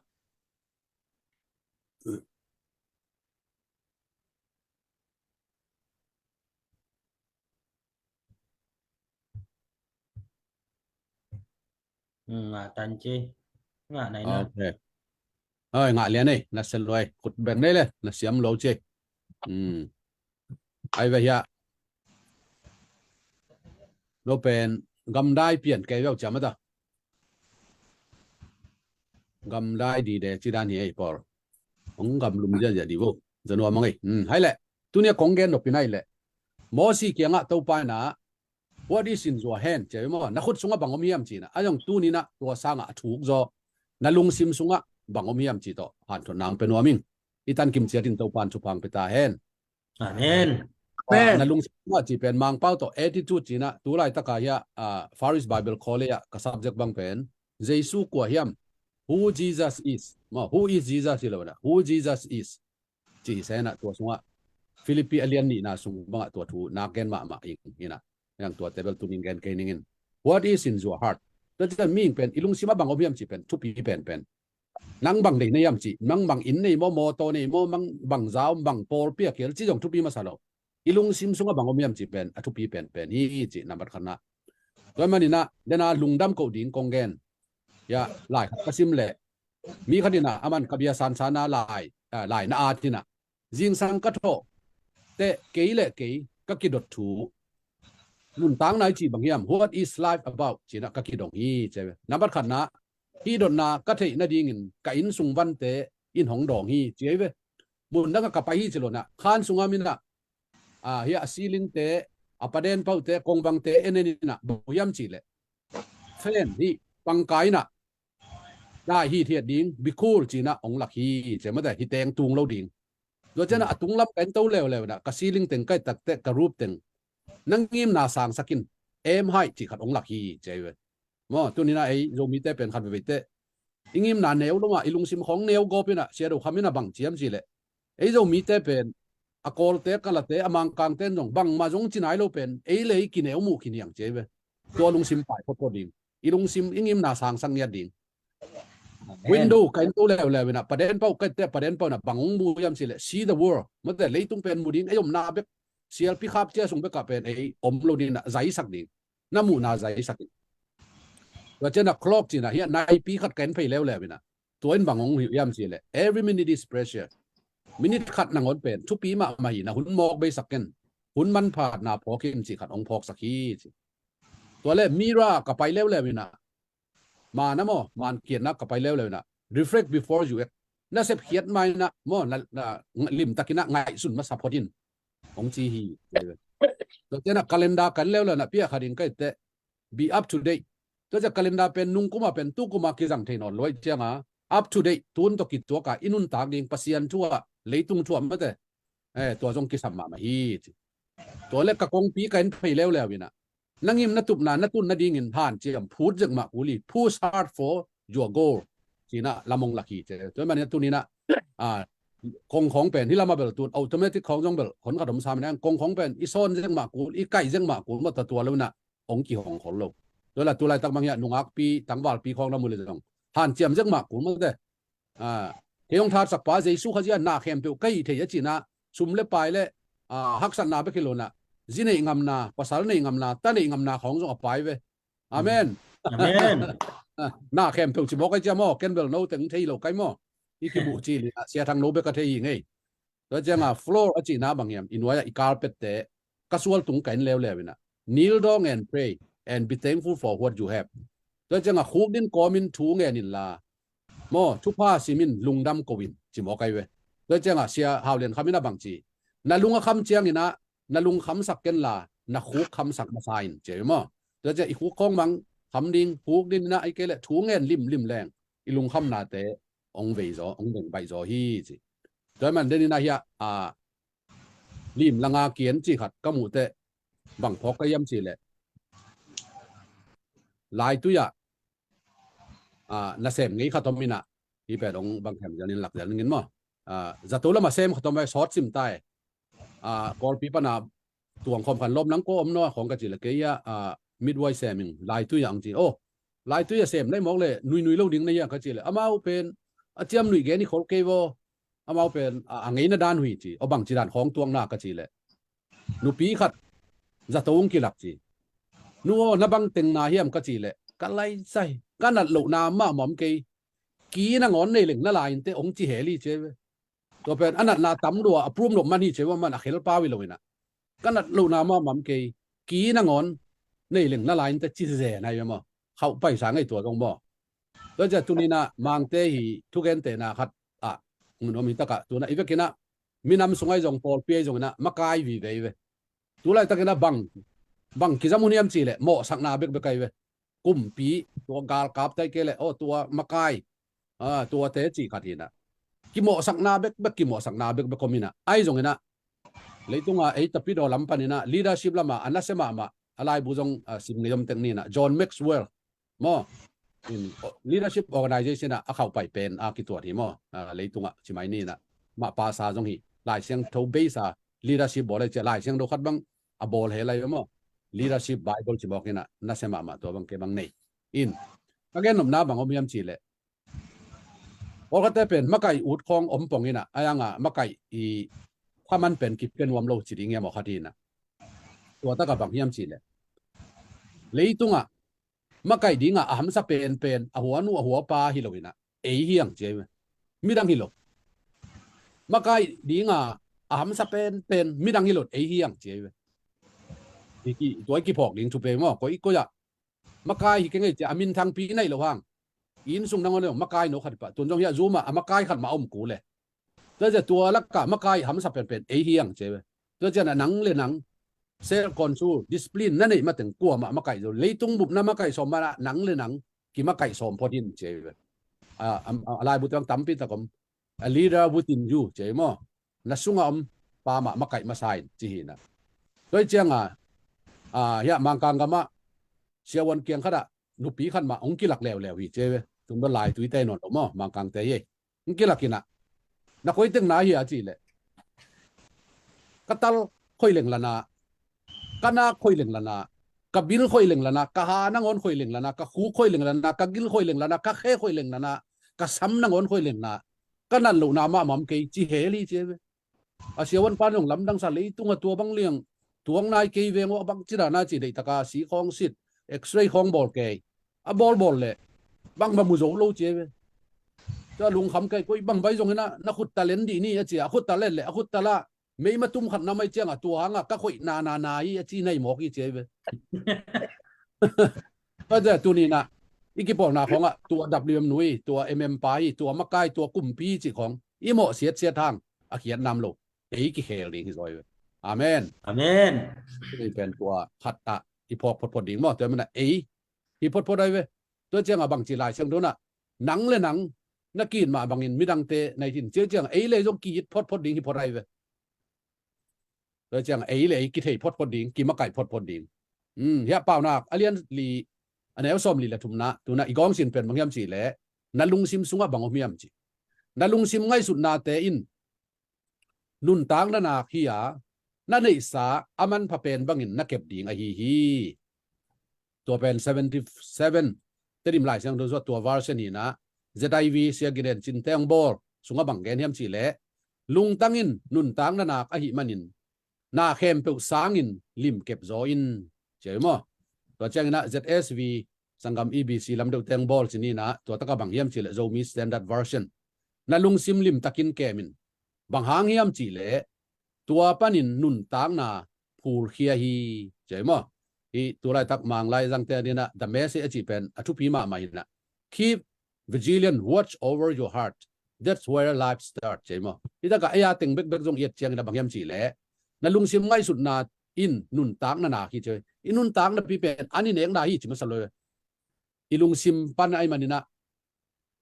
ตันจีไหนนะโอเคงาเลียนนี่น่าเสลวยขุดแบ่งได้เลยน่าเสียมโลเจไอ้เวียเราเป็นกำได้เปลี่ยนแกว่าจะมาต่อกำได้ดีเดจิดานี่ไอ้ปอร์องกำลุมจะดีบุจะนัวมั้งไอ้ให้แหละตัวเนี้ยของแกนดอกปีนั่นแหละมอสีเกียงอ่ะตัวไปนะ what is in your hand เจ้ามั้งนักขุดสุงะบังอมียมจีนะไอ้ยังตู้นี้นะตัวสร้างอ่ะถูกจอนั่นลุงซิมสุงะบังอมียมจีโตหันทุนนางเป็นว่ามิงอีตันกิมเจียดินตัวปานชุพังไปตาเห็น Amen. นั่นลุงซิมะจีเป็นมังเป้าตัว attitude จีนะตัวไรตะกายะFaris Bible call เลยะกับ subject บางเป็นเจสุกว่าเฮียม who Jesus is มา who is Jesus ที่เราเนี่ย who Jesus is จีเสนะตัวสุงะฟิลิปปีเอเลียนนี่นะสุงบังตัวถูนักเกนมาอีกนี่นะอย่างตัวเทเบิลตุนิงเกนเกนิงิน what is in your heart ตัวจะมีเป็นอีลุงซิมะบังอมียมจีเป็นทุกปีเป็นนังบังในยามจีนังบังอินในโมโตในโมมังบังซาวบังโพลเปียกเกลจีจงทุกปีมาสลบอีลุงซิมสุงะบังอมียมจีเป็นทุกปีเป็นนี่จีนับบัดขณะตัวมันนี่นะเดน่าลุงดำกูดิงกงเกนยาหลายกสิมเล่มีคดีนะอามันกับยาสันสานาหลายนาอาทินะจิงสังกัดโตเตะเกยเล่เกยก็กิดดถูลุนตังนายจีบางยาม what is life about จีนะก็กิดดงฮีเจ้านับบัดขณะฮีดนาก็เทนาดีงินกับอินสุงวันเตอินหงดองฮีเจ้าเวบุญนักกับไปฮีจิโลนะขานสุงามินะเฮียซีลิงเตอประเด็นเป้าเตกงบังเตเอ็นนี่นะบุยามจีเล่เฟนฮีปังไกนะได้ฮีเทียดดิ้งบิคูลจีนะองหลักฮีเจ้าไม่ได้ฮีแตงตุงเราดิ้งโดยเฉพาะตุงรับเป็นเต้าเร็วนะกับซีลิงเต็งใกล้ตักเตะกระรูปเต็งนั่งยิ้มนาสางสักินให้จีขัดองหลักฮีเจ้าเวมั้งตัวนี้นะไอ้โรมิเตเป็นขัดไปเตะยิ้มนาเนวลงมาอีลุงซิมของเนวก็เป็นอะเสียดูคำนี้นะบังเจียมจีเล่ไอ้โรมิเตเป็นอากอลเตกันละเตะมังกังเต้นจงบังมาจงจีนายเราเป็นไอ้เลยกินเนวมูกินอย่างเจ้าเวตัวลุงซิมไปพอดิ้งอีลุงซิมยิ้มนาสางสังเนียดิ้งวินโดว์กันตัวเร็วนะประเด็นเป้ากันแต่ประเด็นเป้านะบังมูยามสิเลย see the world มันแต่เลยต้องเป็นมูดิ้งไอ้ยมนาเบกเสียพี่ขับเจ้าส่งไปกับเป็นไอ้อมโลดิ้งนะใจสักดิ้งน้ำมูนาใจสักดิ้งว่าเจ้านักคลอกจีนะเฮียนายปีขัดกันไปแล้วนะตัวเองบังงยามสิเลย every minute is precious มินิขัดนางอนเป็นทุกปีมาหินะหุ่นมอกไปสักกันหุ่นมันผ่านนาพอกินสิขัดองพอกสักทีตัวเล่มีรากับไปแล้วนะมานะโมมันเกียรนักกับไปแล้วนะ reflect before you act น่าเสพเขียนไม่นะโมน่ะลิมตะกินะไงสุนมาสับพอดินของจีฮีตัวเจ้านักคาเลนดากันแล้วนะพี่อาคาดินก็เตะ be up to date ตัวจะคาเลนดาเป็นนุ่งกุมาเป็นตู้กุมากิจังเทนอนลอยเจ้าอ่ะ up to date ตุนตกิตัวกาอินุนตากดิงปัสยันชั่วเลยตุงชั่วไม่แต่ตัวจงกิสัมมาฮีตัวเล็กกับกงปีกันไปแล้วนะนั่งยิ้มนัตุบนานัตุนนัดยิงผ่านเจียมพูดจากมาอุลี push hard for your goal จีน่ะละมงลักฮีเจ้าตัวมันเนี่ยตัวนี้นะกงของเป็นที่เรามาเปิดตัว automatic ของจงเปิดขนขนมสามนั่นกงของเป็นอีโซนจากมากูอีไก่จากมากูมาตัวแล้วนะองกี่ของคนเราตัวละตัวอะไรตั้งบางอย่างนุ่งอักปีตั้งวาลปีของเราหมดเลยจังผ่านเจียมจากมากูมาได้เที่ยงทาสักป้าเจสุขจีนนาเข้มตัวไก่เทียจีน่ะซุ่มเล็บไปเลยฮักสันนาไปกิโลน่ะจีนเองงามนาภาษาเองงามนาตั้งเองงามนาของจงอภัยเว้ยอาเมน Amen. น่าเข้มตัวจิบอกไอ้เจ้าหม้อเกนเบลโน่ถึงที่เราไก่หม้อนี่คือบุจีเลยเสียทางโน้เบกเทียงไงแล้วจะมาฟลอร์จีน่าบางอย่างอินไว้อีกาลเป็ดเตะกระสวลตุงกันแล้วนะ kneel down and pray and be thankful for what you have แล้วจะมาคุกดินกอมินทูเงินนิลาหม้อทุกผ้าซีมินลุงดำกวินจิบอกไอ้เว้ยแล้วจะมาเสียฮาวเลียนคำนี้นะบางจีนั่นลุงคำเจียงนี่นะนั่นลุงคำสักเกินลานักคุกคำสักมาใส่เจ๋อมั้งแล้วจะอีกคุกของมังคำดิ้งคุกดินนะไอ้เกล้ถูเงินริมแรงอีลุงคำนาเตะองเวจองเบ่งใบจอฮีจีโดยมันเดนี่นะเฮียริมละงาเกียนจีขัดก็หมู่เตะบังพอกก็ย่ำจีแหละลายตุยน่าเสพงี้ขัดตอมินะที่เป็นองบางแห่งจะนินหลักอย่างนี้มั้งจะตัวละมาเซมขัดตอมไปซอสซิมใต้กอลปีปนาตัวของความขันลมนังก็อมน้อของกระจิละเกียมิดไวเซมิงลายตุยอย่างจีโอ้ลายตุยเซมได้มองเลยนุยเล่าดิ้งในอย่างกระจิเลยอามาเป็นเจียมหนุ่ยแกนี่เขาเกวอามาเป็นอังเงินด้านหุยจีเอาบังจีด้านของตัวหน้ากระจิเลยนุปีขัดจะตัวงกิลักจีนัวนบังเต็งนาเฮียมกระจิเลยกันไล่ใส่กันนัดหลุนามาหมอมกีนังอนในเหล่งนั่นลายเตองจีเฮลี่เจ้ตัวเป็นอันนั้นนาตั้มดัวพรุ่มหลบมันนี่เจ้ว่ามันเขลป้าวิโลวินะกันนัดหลุนามาหมอมกีนังอนในเหล่งนั่นลายเตจีเจนายมั้งเขาไปสั่งไอ้ตัวตรงบ่แล้วจะตุนีนะมังเตหีทุกเอ็นเตนะครับมันว่ามีตะกะตัวนั้นอีกแค่นะมีน้ำสงไอ้จงปอลเปียจงนะมาไกลวีเว่ตัวไรตะกันนะบัง บางกิจมุนียมจีเลยโมสักนาเบกเบกไกเวกุมปีตัวกาลกาบไตเกเลยโอ้ตัวมะกายตัวเตจีขัดหินะกิโมสักนาเบกเบกกิโมสักนาเบกเบกคอมินะไอจงเนะเลยตรงไอ้ตะปีดอลำปันนี่นะ leadership ละมาอันนั้นเสมามาอะไรบุจงสิมเงียมเต็งนี่นะจอห์นแม็กซ์เวลล์มอ leadership organization นะเข้าไปเป็นกิตัวที่มอเลยตรงชิมายนี่นะมาภาษาจงฮีหลายเสียงทูเบสleadership บอกเลยจะหลายเสียงดูขัดบังบอลเฮลัยมอ leadership bible จะบอกนี่นะนั่นเสมามาตัวบังเก็บังนี่อินก็แค่หนุ่มน้าบังอมยำจีเลยโอ้ก็แต่เป็นมะไก่อุดคองอมปองนี่นะอะไรงมะไก่ถ้ามันเป็นกิจเป็นวมโลจิตอย่างเงี้ยหมอคดีนะตัวตะกับบางยำจีเลยเลยตรงมะไก่ดิ้งหัมสะเป็นหัวนูหัวปลาฮิโลวินะเฮียงเจ้ไม่ดังฮิโลมะไก่ดิ้งหัมสะเป็นไม่ดังฮิโลเฮียงเจ้ตัวกี่พอกดิ้งชุบเปมอก็อีกก็จะมะไก่ฮิเก่งจะอามินทางปีไหนหรอฮังอินสุงดังเลยมะไก่โนขัดปะตัวจงยาซูมมะไก่ขัดมาอมกูเลยตัวจะตัวละกะมะไก่หัมสะเป็นเฮียงเจ้ตัวจะหนังเลยหนังเซลคอนซูดิสปลินนั่นเองมาถึงกลัวมะไก่เลยตุ้งบุบน้ำมะไก่สมมาหนังเลยหนังกี่มะไก่สมพอดินเจ้อะไรบุตรตั้มปีตะกมลีดาบุตินยูเจ้มอนัสุงอมปามะไก่มาใส่จีน่ะโดยเจ้าอย่ามังกังกามะเชียวันเกียงขนาดนุปีขันมาองค์กิลักแล้ววิเจ้ถึงเมื่อลายตุยเตนนมอมังกังเตยองค์กิลักกินะนักคุยตึงนายอาจีเลยกัตตลคุยเล่งละนากันนาคุยเล่งละนากับบิลคุยเล่งละนากะฮานังอนคุยเล่งละนากับคูคุยเล่งละนากับกิลคุยเล่งละนากับเขคุยเล่งละนากับซ้ำนังอนคุยเล่งนากันนั่นลูกนามะมัมเกยจีเฮลีเจ้อาเชียวันปานของลำดังสาลีตัวบังเลียงตัวนายเกยเวงว่าบังจิรานาจีได้ตะกาสีของสิทธิ์เอ็กซเรย์ของบอลเกยบอลเลยบังบะมุโจโลเจ้จะลุงคำเกยกุยบังใบตรงนี้นะขุดตาเลนดีนี่เจ้าขุดตาเลนเลยขุดตาละไม่มาตุ้มขัดน้ำไม่เจ้าตัวหางก็คุยนาจีในหมอกอีเจ้ก็จะตัวนี้นะอีกบอกนาของตัว WM นุยตัว MM ไปตัวมะไก่ตัวกุ่มปีจิของอีโมเสียทางเขียนนำโลกกี่เฮลิงที่ซอยอาเมน อาเมน นี่เป็นตัวขัดอีพอกพดดิ่งมั่วตัวมันอีพดได้เว้ยตัวเจ้าบางจีลายเชิงโดนหนังเลยหนังนักกินมาบางอินไม่ดังเตในทินเจ้าเลยต้องกีดพดดิ่งที่พดได้เว้ยตัวเจ้าเลยกิเทพดดิ่งกิมะไก่พดดิ่งเฮียเปล่านักอเลียนลีอันนี้เอาส้มลีละทุมนะตัวน่ะอีกองสินเป็นบางยามจีแหละนั่นลุงซิมสุงบางอมยามจีนั่นลุงซิมง่ายสุดนาเตอินนุนตังนั่นนาขี้ยานั่นไอ้สาอามันพะเป็นบางอินนักเก็บดิ่งฮีตัวเป็น77แต่ดิมหลายเสียงโดยตัววาร์เซนีนะ ZIV เสียกิเดนจินเตงบอลสุงบังแกนยามจีแหละลุงตังอินนุนตังนั่นนามันินนาเข้มเปกสางอินลิมเก็บโซอินเจ๋อมั้งตัวเจ้านะ ZSV สังกัม EBC ลำเดียวเตงบอลสินี่นะตัวตะกบังยามจีแหละโซมี standard version นั่นลุงซิมลิมตะกินแกมินบางหางยามจีแหละตัวปนินนุนตางนาพูลเคียฮีเจ๋อมั้งอีตัวไรตักมังไล่จังเตนี่นะ the message จีเป็นทุพีมาใหม่นะ keep vigilant watch over your heart that's where life starts เจ๋อมั้งอีตะกะไอ้ยาติงเบกจงเอียดเจียงนะบางยามจีแหละนั่นลุงซิมง่ายสุดนาอินนุนตางนาคิดเจออินุนตางนะพี่เป็นอันนี้เองได้จิมาสเลยอีลุงซิมปันไอมันนี่นะ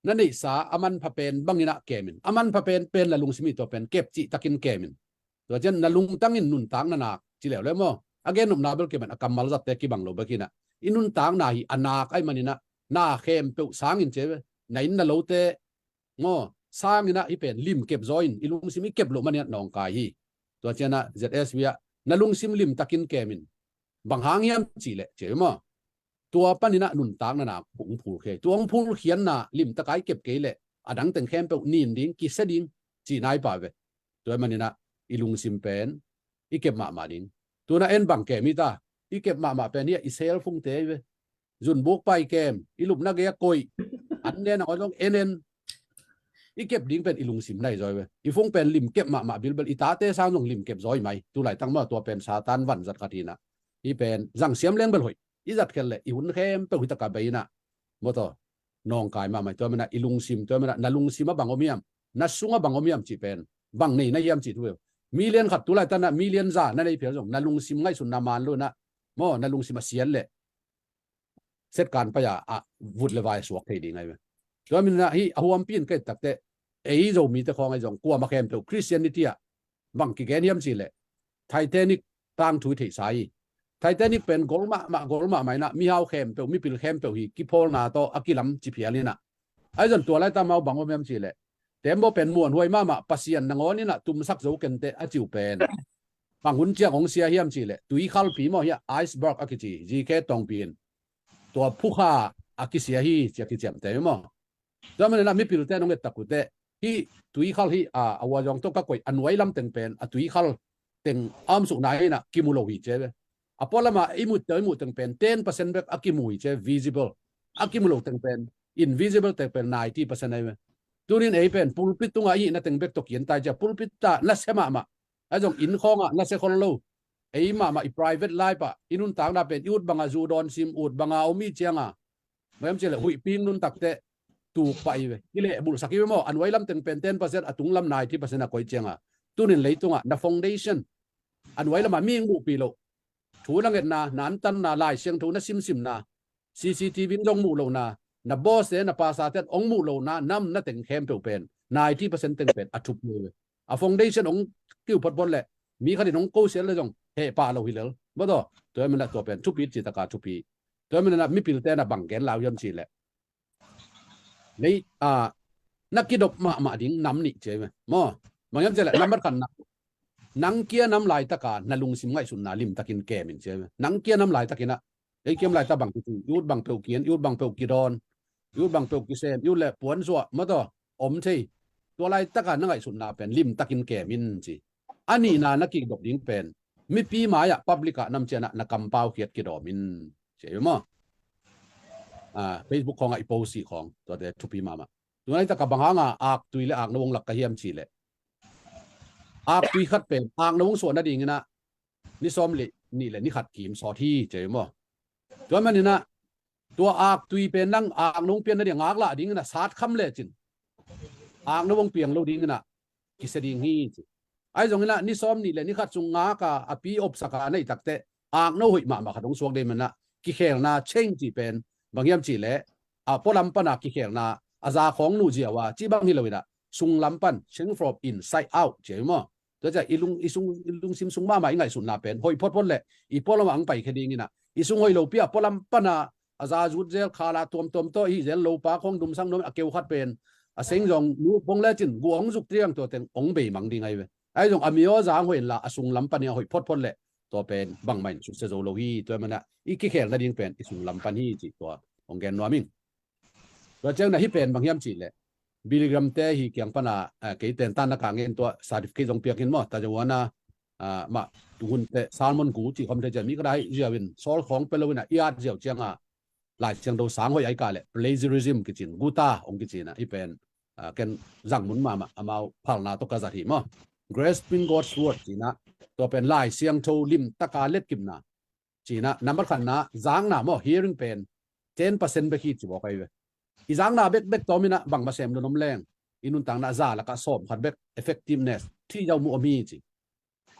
นั่นไอ้สาอามันพะเป็นบังนี่นะเกมินอามันพะเป็นละลุงซิมีตัวเป็นเก็บจิตะกินเกมินตัวเช่นนั่นลุงตั้งอินนุนตางนาจิเหลวเลยมั้งagain นุ่มนาเบลเกมันกัมมาลจัดเตกิบังโลเบกินะอินุนตางนาฮีอนาคไอมันนี่นะนาเข้มเปสางอินเจไหนนั่นโลเตง้อสางนี่นะอีเป็นลิมเก็บจอยน์อีลุงซิมีเก็บโลมันเนี่ยนองกายฮีตัวเช่นนะ ZSV นั่นลุงซิมลิมตะกินเกมินบางหางยามจีเละเจ๋อมั้งตัวปันนี่นะนุนตางนาผงผูเคตัวผงผูเขียนนะลิมตะไคเก็บเกลอดังแต่งแคมเปนินดิ้งกิเสดิ้งจีนายป่าเวตัวมันนี่นะอีลุงซิมเป็นอีเก็บมาดิ้งตัวน่ะเอ็นบังเกมิตาอีเก็บมาเป็นเนี่ยอิเซลฟงเตเวจุนบุกไปเกมอีลุมนักเกยกอยอันเนี้ยนะต้องเอ็นอีเก็บดิ้งเป็นอีลุงซิมได้จอยเวอีฟงเป็นลิมเก็บมาบิลเบลอีตาเตสร้างลงลิมเก็บจอยไหมตัวไหลตั้งมาตัวเป็นซาตานวันจัดกาทีนะอีเป็นจังเสียมเลี้ยงเบลหอยอีจัดกันเลยอีหุ่นเข้มเป็นหุ่นตะกาเบยนะมตัวนองกายมาใหม่ตัวมันนะอีลุงซิมตัวมันนะลุงซิมบังอมิยมนัสุงบังอมิยมจีเป็นบังนี่นายยมจีตัวมีเลียนขัดตัวไหลตั้งนะมีเลียนจ่านั่นไอเพียรจงนั่นลุงซิมง่ายสุดนามานเลยนะ มอนั่นลุงสิมาเสียนเลยเสร็จการไปวุฒิเลวายสวกเทดีไงเว้ยแล้วมันนะที่หัวปีนก็ตักแต่ไอ้เรามีแต่ของไอ้จงกลัวมาแคมเปลคริสเตียนิตี้อ่ะบางกิแกนี่ยมสิเลยไทเทนิกตั้งถุยเทสายไทเทนิกเป็นกอลมาไหมนะมีเฮาแคมเปลมีปิลแคมเปลฮีกิพอลนาโตอากิลัมจิพิอาลีนะไอ้จนตัวไรตามเอาบังว่าไม่ยมสิเลยแต่บ่เป็นมวนห้วยมาปัสยันนงอนี่นะตุ่มสักโจกันเตอจิวเป็นบางหุ่นเจียของเสียเฮียมสิเลยตุยข้าวผีมอเฮียไอซ์เบิร์กอากิจีแค่ตองปีนตัวผู้ฆ่าอากิเสียฮีเจียกิเจียมแต่มอแล้วมันนะมีปิลเตนงเกตตะกุเตฮีตุยข้าวฮีอวัยองตัวก็กวยอันไว้ลำเต็งเป็นตุยข้าวเต็งอ้อมสุกนายนะกิมูโลวิเจเวพอละมาไอมุดเต็งเป็น10%เบกอากิมุยเจ visible อากิมูโลเต็งเป็น invisible เต็งเป็น90%เลยดูนี่ไอ้เป็นปูปิดตรงไอ้นั่นเต็งเบกตกเย็นตายจะปูปิดตานั่นเสมาไอ้จงอินข้องนั่นเสคนโลไอ้มาอี private life อินุนต่างน่ะเป็นอุดบังอาจูดอนซิมอุดบังอาอมีเจียงไม่จำเป็นเลยหุยปีนนุนตักเตะตูไปเว้ยนี่แหละบุรุษสักกี่โมอันไว้ลำเต็งเป็น10%ตุงลำ90%น่ะคอยเจียงตัวนี่เลยตรงนะ foundation อันไว้ละมามีงูปีโลถูนังเงินนันตันลายเสียงถูนัซิมCCTV จงมูโลนะบอสนะภาษาเต็องมูโลน้ำนั่นเต็งแคมเปลเป็น90%เต็งเป็นทุบเลยfoundation องคิวพอดบอลเลยมีขนาดน้องกู้เสียเลยจงเฮป่าเราหิเลบ่ต่อตัวมันละตัวเป็นทุบปีจิตกาทุบปีตัวมันนะมีปิลเตนะบังแกนลาวยมชีแหละนี่นักกีฬามาดิ้งน้ำนี่ใช่ไหมมั่วมันยังจะแหละน้ำมันขันนังเกียน้ำลายตะการนั่งลุงสิมไงสุนนาลิมตะกินแก่มินใช่ไหมนังเกียน้ำลายตะกินไอ้เกียมลายตะบังตุยูดบังเปลเกียนยูดบังเปลกีดอนยูดบังเปลกีเซนยูดแหละปวนสัวมาต่ออมใช่ตัวลายตะการนั่งไงสุนนาเป็นลิมตะกินแก่มินจีอันนี้นักกีฬาดิ้งเป็นมีปีหมายพับลิกะน้ำเจนะนักกำเป้าเขียดกีดอมินใช่ไหมFacebook ของไอ้โพสีของตัวเด็ดทุปีมาตัวนี้ตะกับบังหางตุยและนวงหลักกระเฮียมชีเลยตุยขัดเป็นนวงส่วนนั่นเองนะนี่ซ้อมเลยนี่แหละนี่ขัดกีมสอที่เจ๋งมั้งตัวมันนี่นะตัวตุยเป็นนั่งนวงเปลี่ยนนั่นเองละดิ้งนะสาดคำเลยจินนวงเปลี่ยนเราดิ้งนะกิสดิ้งฮีจิไอ้ตรงนี้นะนี่ซ้อมนี่แหละนี่ขัดจุงกะปีอบสกัดในตักเตะนวงหุ่ยมาขัดตรงสวงเดมันนะกิเขงนะเช่งจีเป็นบางยามจีเละพอลำปันกิเขงนะอาซาของนูเจียว่าจีบางฮิลวินะซุงลำปันเชิง from inside out เจ๋งมั้งตัวจะอีลุงซิมซุงมาไม่ไงสุนนาเป็นหอยพอดเลยอีพอลำอังไปแค่นี้นะอีซุงหอยโลเปียพอลำปันอาซาจุดเจลคาราตัวโตอีเจลโลปาของดุมสังนมเกี่ยวขัดเป็นเซ็งจงนูพงเล่จินกวงจุกเตียงตัวเต็งองเบมังดีไงเว้ยไอ้จงอเมียจางหอยละซุงลำปันเนี่ยหอยพอดเลยตัวเป็นบางไม่สุดเซโซโลฮีตัวมันนะอีกิเขงนั่นเองเป็นอีซุงลำปันฮีจีตัวองแกนนัวมิงตัวเจ้าหน้าที่เป็นบางยามจีเลยบิลิกรัมเตะฮีเกียงปนาเกี่ยเต็นตันนักการเงินตัวสาธิตจงเปียกินมั้งแต่จะว่านะมาหุ่นเตะซาลมอนกูจีคอมเตจะมีก็ได้เจียวินโซลของเปโลวินะอีอาร์เจียวเจียงหลายเจียงดูสางหอยไอ้กาเลย plagiarism กิจินกูตาองกิจินะที่เป็นกันจังมุนมาเอาพัลนาตกกระสัทีมั้ง grasping God's word จีนะตัวเป็นลายเสียงโทลิมตะการเล็ดกิมนะจีนะนับขันนะจางนะมั้ง hearing เป็น10%ไปคิดจีบอกไปเว้ยอีจางนาเบกตัวมินะบังมาเสมดูน้ำแรงอินุนต่างนาซาแล้วก็สอบขัดเบก effectiveness ที่ยาวมัวมีจี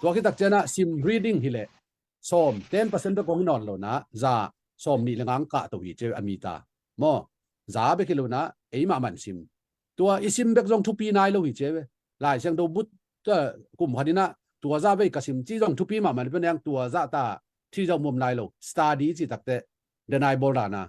ตัวคิดตักเจนะ sim reading ฮิเลสอบ10%เบกของนอนแล้วนะซาสอบนี่ละงังกะตัววิเจอเมตาโมซาเบกฮิโลนะไอ้มามันซิมตัวอีซิมเบกจงทุปีนายแล้ววิเจอหลายเสียงดูบุตตัวกลุ่มขันนี้นะตัวซาเบกกับซิมจีจงทุปีมามันเป็นยังตัวซาตาที่ยาวมุมนายแล้ว study จีตักเตเดนายโบราณนะ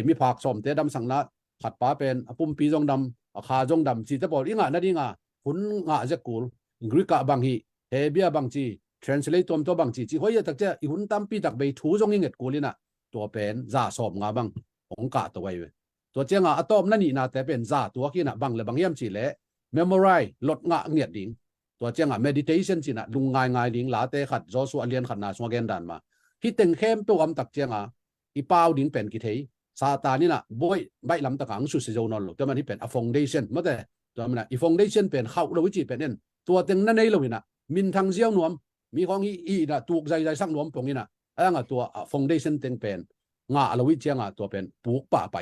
มีผักสมเตดำสังนะขัดป้าเป็นปุ่มปีจงดำขาจงดำจีจะบอกอีงะนั่นอีงะหุ่นงะจะกูลกรีกะบางฮีเฮเบียบางจี translate ตัวบางจีจีเขาจะตักเจ้าหุ่นตั้มปีตักไปถูจงยิงเงิดกูลินะตัวเป็นจ่าสอบงาบางองกะตัวไว้ตัวเจ้างะอะตอมนั่นนี่นะแต่เป็นจ่าตัวกี้นะบางเลยบางเยี่ยมจีเละ memorize ลดงะเงียดดิ่งตัวเจ้างะ meditation จีนะลุงง่ายดิ่งหลาเตขัดโจสัวเลียนขัดนาสวงเกนดันมาที่เต็งเข้มตัวอำตักเจ้างะอีเป้าดิ่งเป็นกี่เทยซาตานี่นะบ่อยใบลำตะกังสุดเสียนอนหรอกแต่มันที่เป็น foundation เมื่อแต่ตัวมันนะ foundation เป็นเข้าเราวิจิเป็นเน่นตัวเต็งนั่นเองเราเนี่ยนะมินทางเชี่ยวนวมมีของอีนะตูกใจสักนวมตรงนี้นะไอ้งะตัว foundation เต็งเป็นงาเราวิจิงะตัวเป็นปลูกป่าไป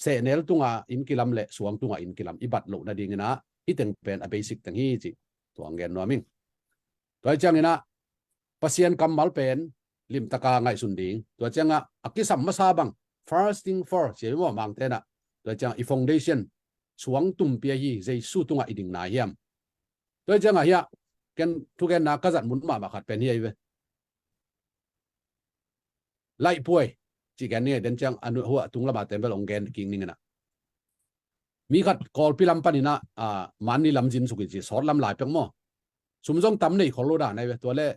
เสเนลตุงะอินกิลัมเละสวงตุงะอินกิลัมอิบัดโลนั่นเองนะที่เต็งเป็น basic ตั้งฮีจิตัวเงินนัวมิงตัวจังนี่นะปัสเซียนกำมัลเป็น lim taka ngai sun ding to changa akisam masa bang fasting for che mo mang te na to chang I foundation chuang tum pia hi jei su tunga iding na hiam to changa hiya ken tu ken na ka zat mun ma khat pen hi ve lai puai chi kan ne den chang anu huwa tungla ba tem belong gen king ning na mi khat kol pilam panina mani lam jin suki chi sor lam lai pek mo sumjong tam nei kholo da nai ve to le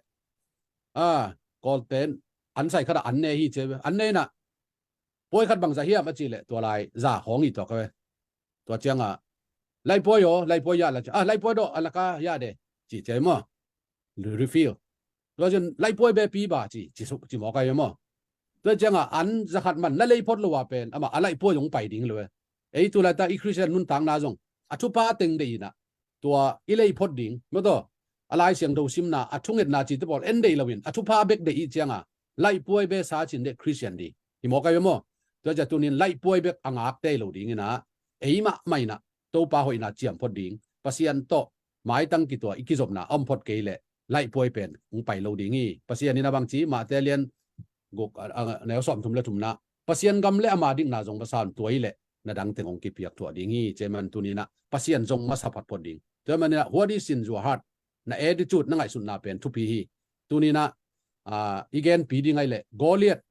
kol ten an sai khada an ne hi che an ne na poi khat bang za hiam a chi le to lai za hong I to ka ve to changa lai poi yo lai poi ya la lai poi do alaka ya de chi che mo refill to jen lai poi be pi ba chi su chi mo ka yo mo to changa an za khat man na lei pot lo wa pen ama alai poi yong pai ding lo ei tu la ta I Christian nun tang na jong athu pa teng de na tua ilei pot ding mo to alai siang do sim na athunget na chi te bol en dei lawin athu pa bek de I changa lai poi be sa chin de Christian di I mo ka yo mo to ja tunin lai poi bek angak te lo ding na ei ma mai na to pa hoi na chiam pot ding pasian to mai tang ki to ikizop na om pot ke le lai poi pen ung pai lo ding I pasian ni na bang chi ma te lian gok ne som thum le thum na pasian gam le ama ding na jong ba san toi le na dang teng ong ki piak to ding I cheman tunina pasian jong ma sapat pot ding to man na what is in your heart na attitude na ngai sun na pen thu pi hi tunina igen pi ding ai le Goliath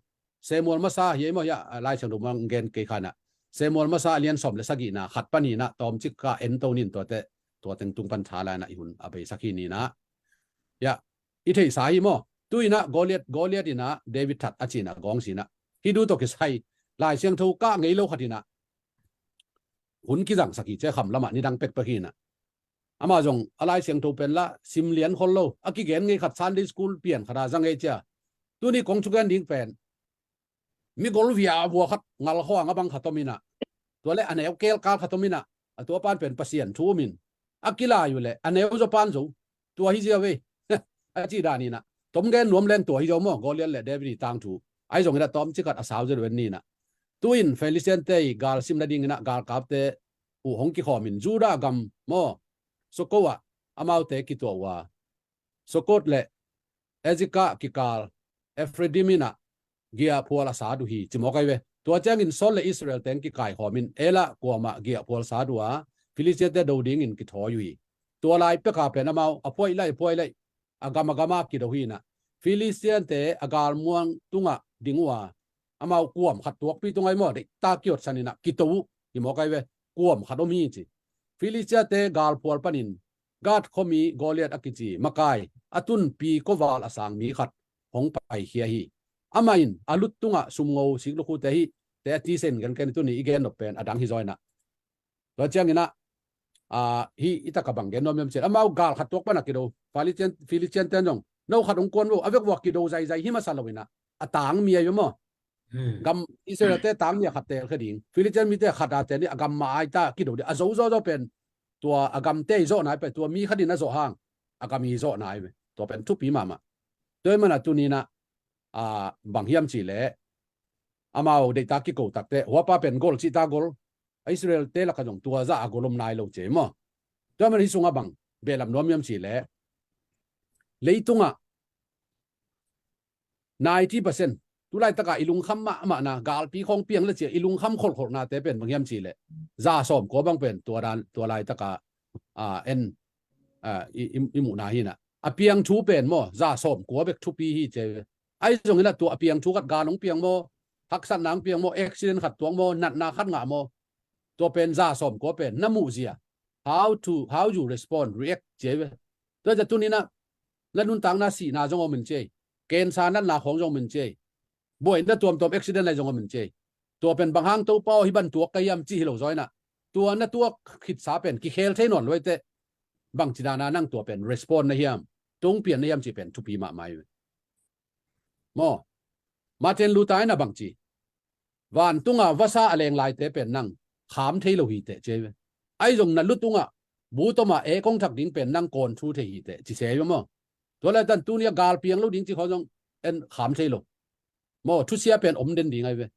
Samuel masa ye mo ya lai chang do mang gen ke khana Samuel masa lian som le sagi na khat pani na tom chik ka en to nin to te to teng tung pan thala na ihun abe sakhi ni na ya I thei sa hi mo tuina Goliath ina David that achina gong sina hi du to ke sai lai siang tho ka ngei lo khatina hun ki jang saki che kham lama ni dang pek pa hi na ama jong alai siang tho pen la sim lian khol lo aki gen ngei khat Sunday school pian khara jang ei cha tuni kong chu gan ding pen mi gol via bo khat ngal ho anga bang khatomina to le aneu kel ka khatomina to pan pen pasien thu min akila yu le aneu zo pan zo to hi je we a chi da ni na tom gen nuam len to hi zo mo Goliath le David tang thu ai jong ina tom chi kat asaw je wen ni na tuin Felician te gal sim na ding na gal kap te u hong ki khomin juda gam mo sokowa amau te ki to wa sokot le ezika ki kal efredimina gia pol sa du hi chimo kai we to chang in sol le Israel ten ki kai khomin ela kwama gia pol sa du a Philistine te do ding in ki tho yu hi to lai pe ka pe na mau apoi lai agama ki do hi na Philistine te agal muang tunga dingwa amau kuam khat tuak pi tungai mo de ta kiot sanina ki to hi mo kai we kuam khadomi chi Philistine te gal pol panin gat khomi Goliath akichi makai atun pi ko wal asang mi khat hong pai hia hi amain alut tunga sumngo siklo khu te hi te ti sen gan ken tu ni igen no pen adang hi joina to chang ina hi ita ka bang gen nom yam che amau gal khat tok pana kido Philistine ten jong no khat ong kon wo avek wa kido zai hi ma salawina atang mi ayo mo gam Israel te tang ya khat te khading Philistine mi te khata te ni agam ma ai ta kido de azo zo pen tua agam te zo nai pe tua mi khadina zo hang agam hi zo nai we to pen tu pi mama toy mana tu ni na bang hiam chi le amao de ta ki ko tak te wa pa pen gol chi ta gol Israel te la ka jong tua za agolom nai lo che mo to man hi sunga bang belam nom yam chi le leitunga 90% tu lai taka ilung kham ma na gal pi khong piang le che ilung kham khol khol na te pen bang hiam chi le za som ko bang pen tua lai taka en imu na hi na apiang thu pen mo za som ko bek thu pi hi che ai jong ina tu apiang thu kat ga nong piang mo hak san nang piang mo accident khat tuang mo nat na khat nga mo to pen za som ko pen namu zia how you respond react che to ja tunina lanun tang na si na jong o min che ken sa nan la khong jong min che boy na tuam accident lai jong min che to pen bang hang to pau hi ban tu kayam chi lo joina tua na tua khit sa pen ki khel thein on loi te bang chidana nang to pen respond na hiam tung pian na hiam chi pen thu pi ma mai mo Martin Luther na bang chi van tunga wasa aleng lai te pen nang kham thei lo hi te che ai jong na lutunga bu to ma e kong thak ding pen nang kon thu thei hi te chi se yo mo to la tan tu nia gal piang lo ding chi khojong en kham thei lo mo thu sia pen om den ding ai we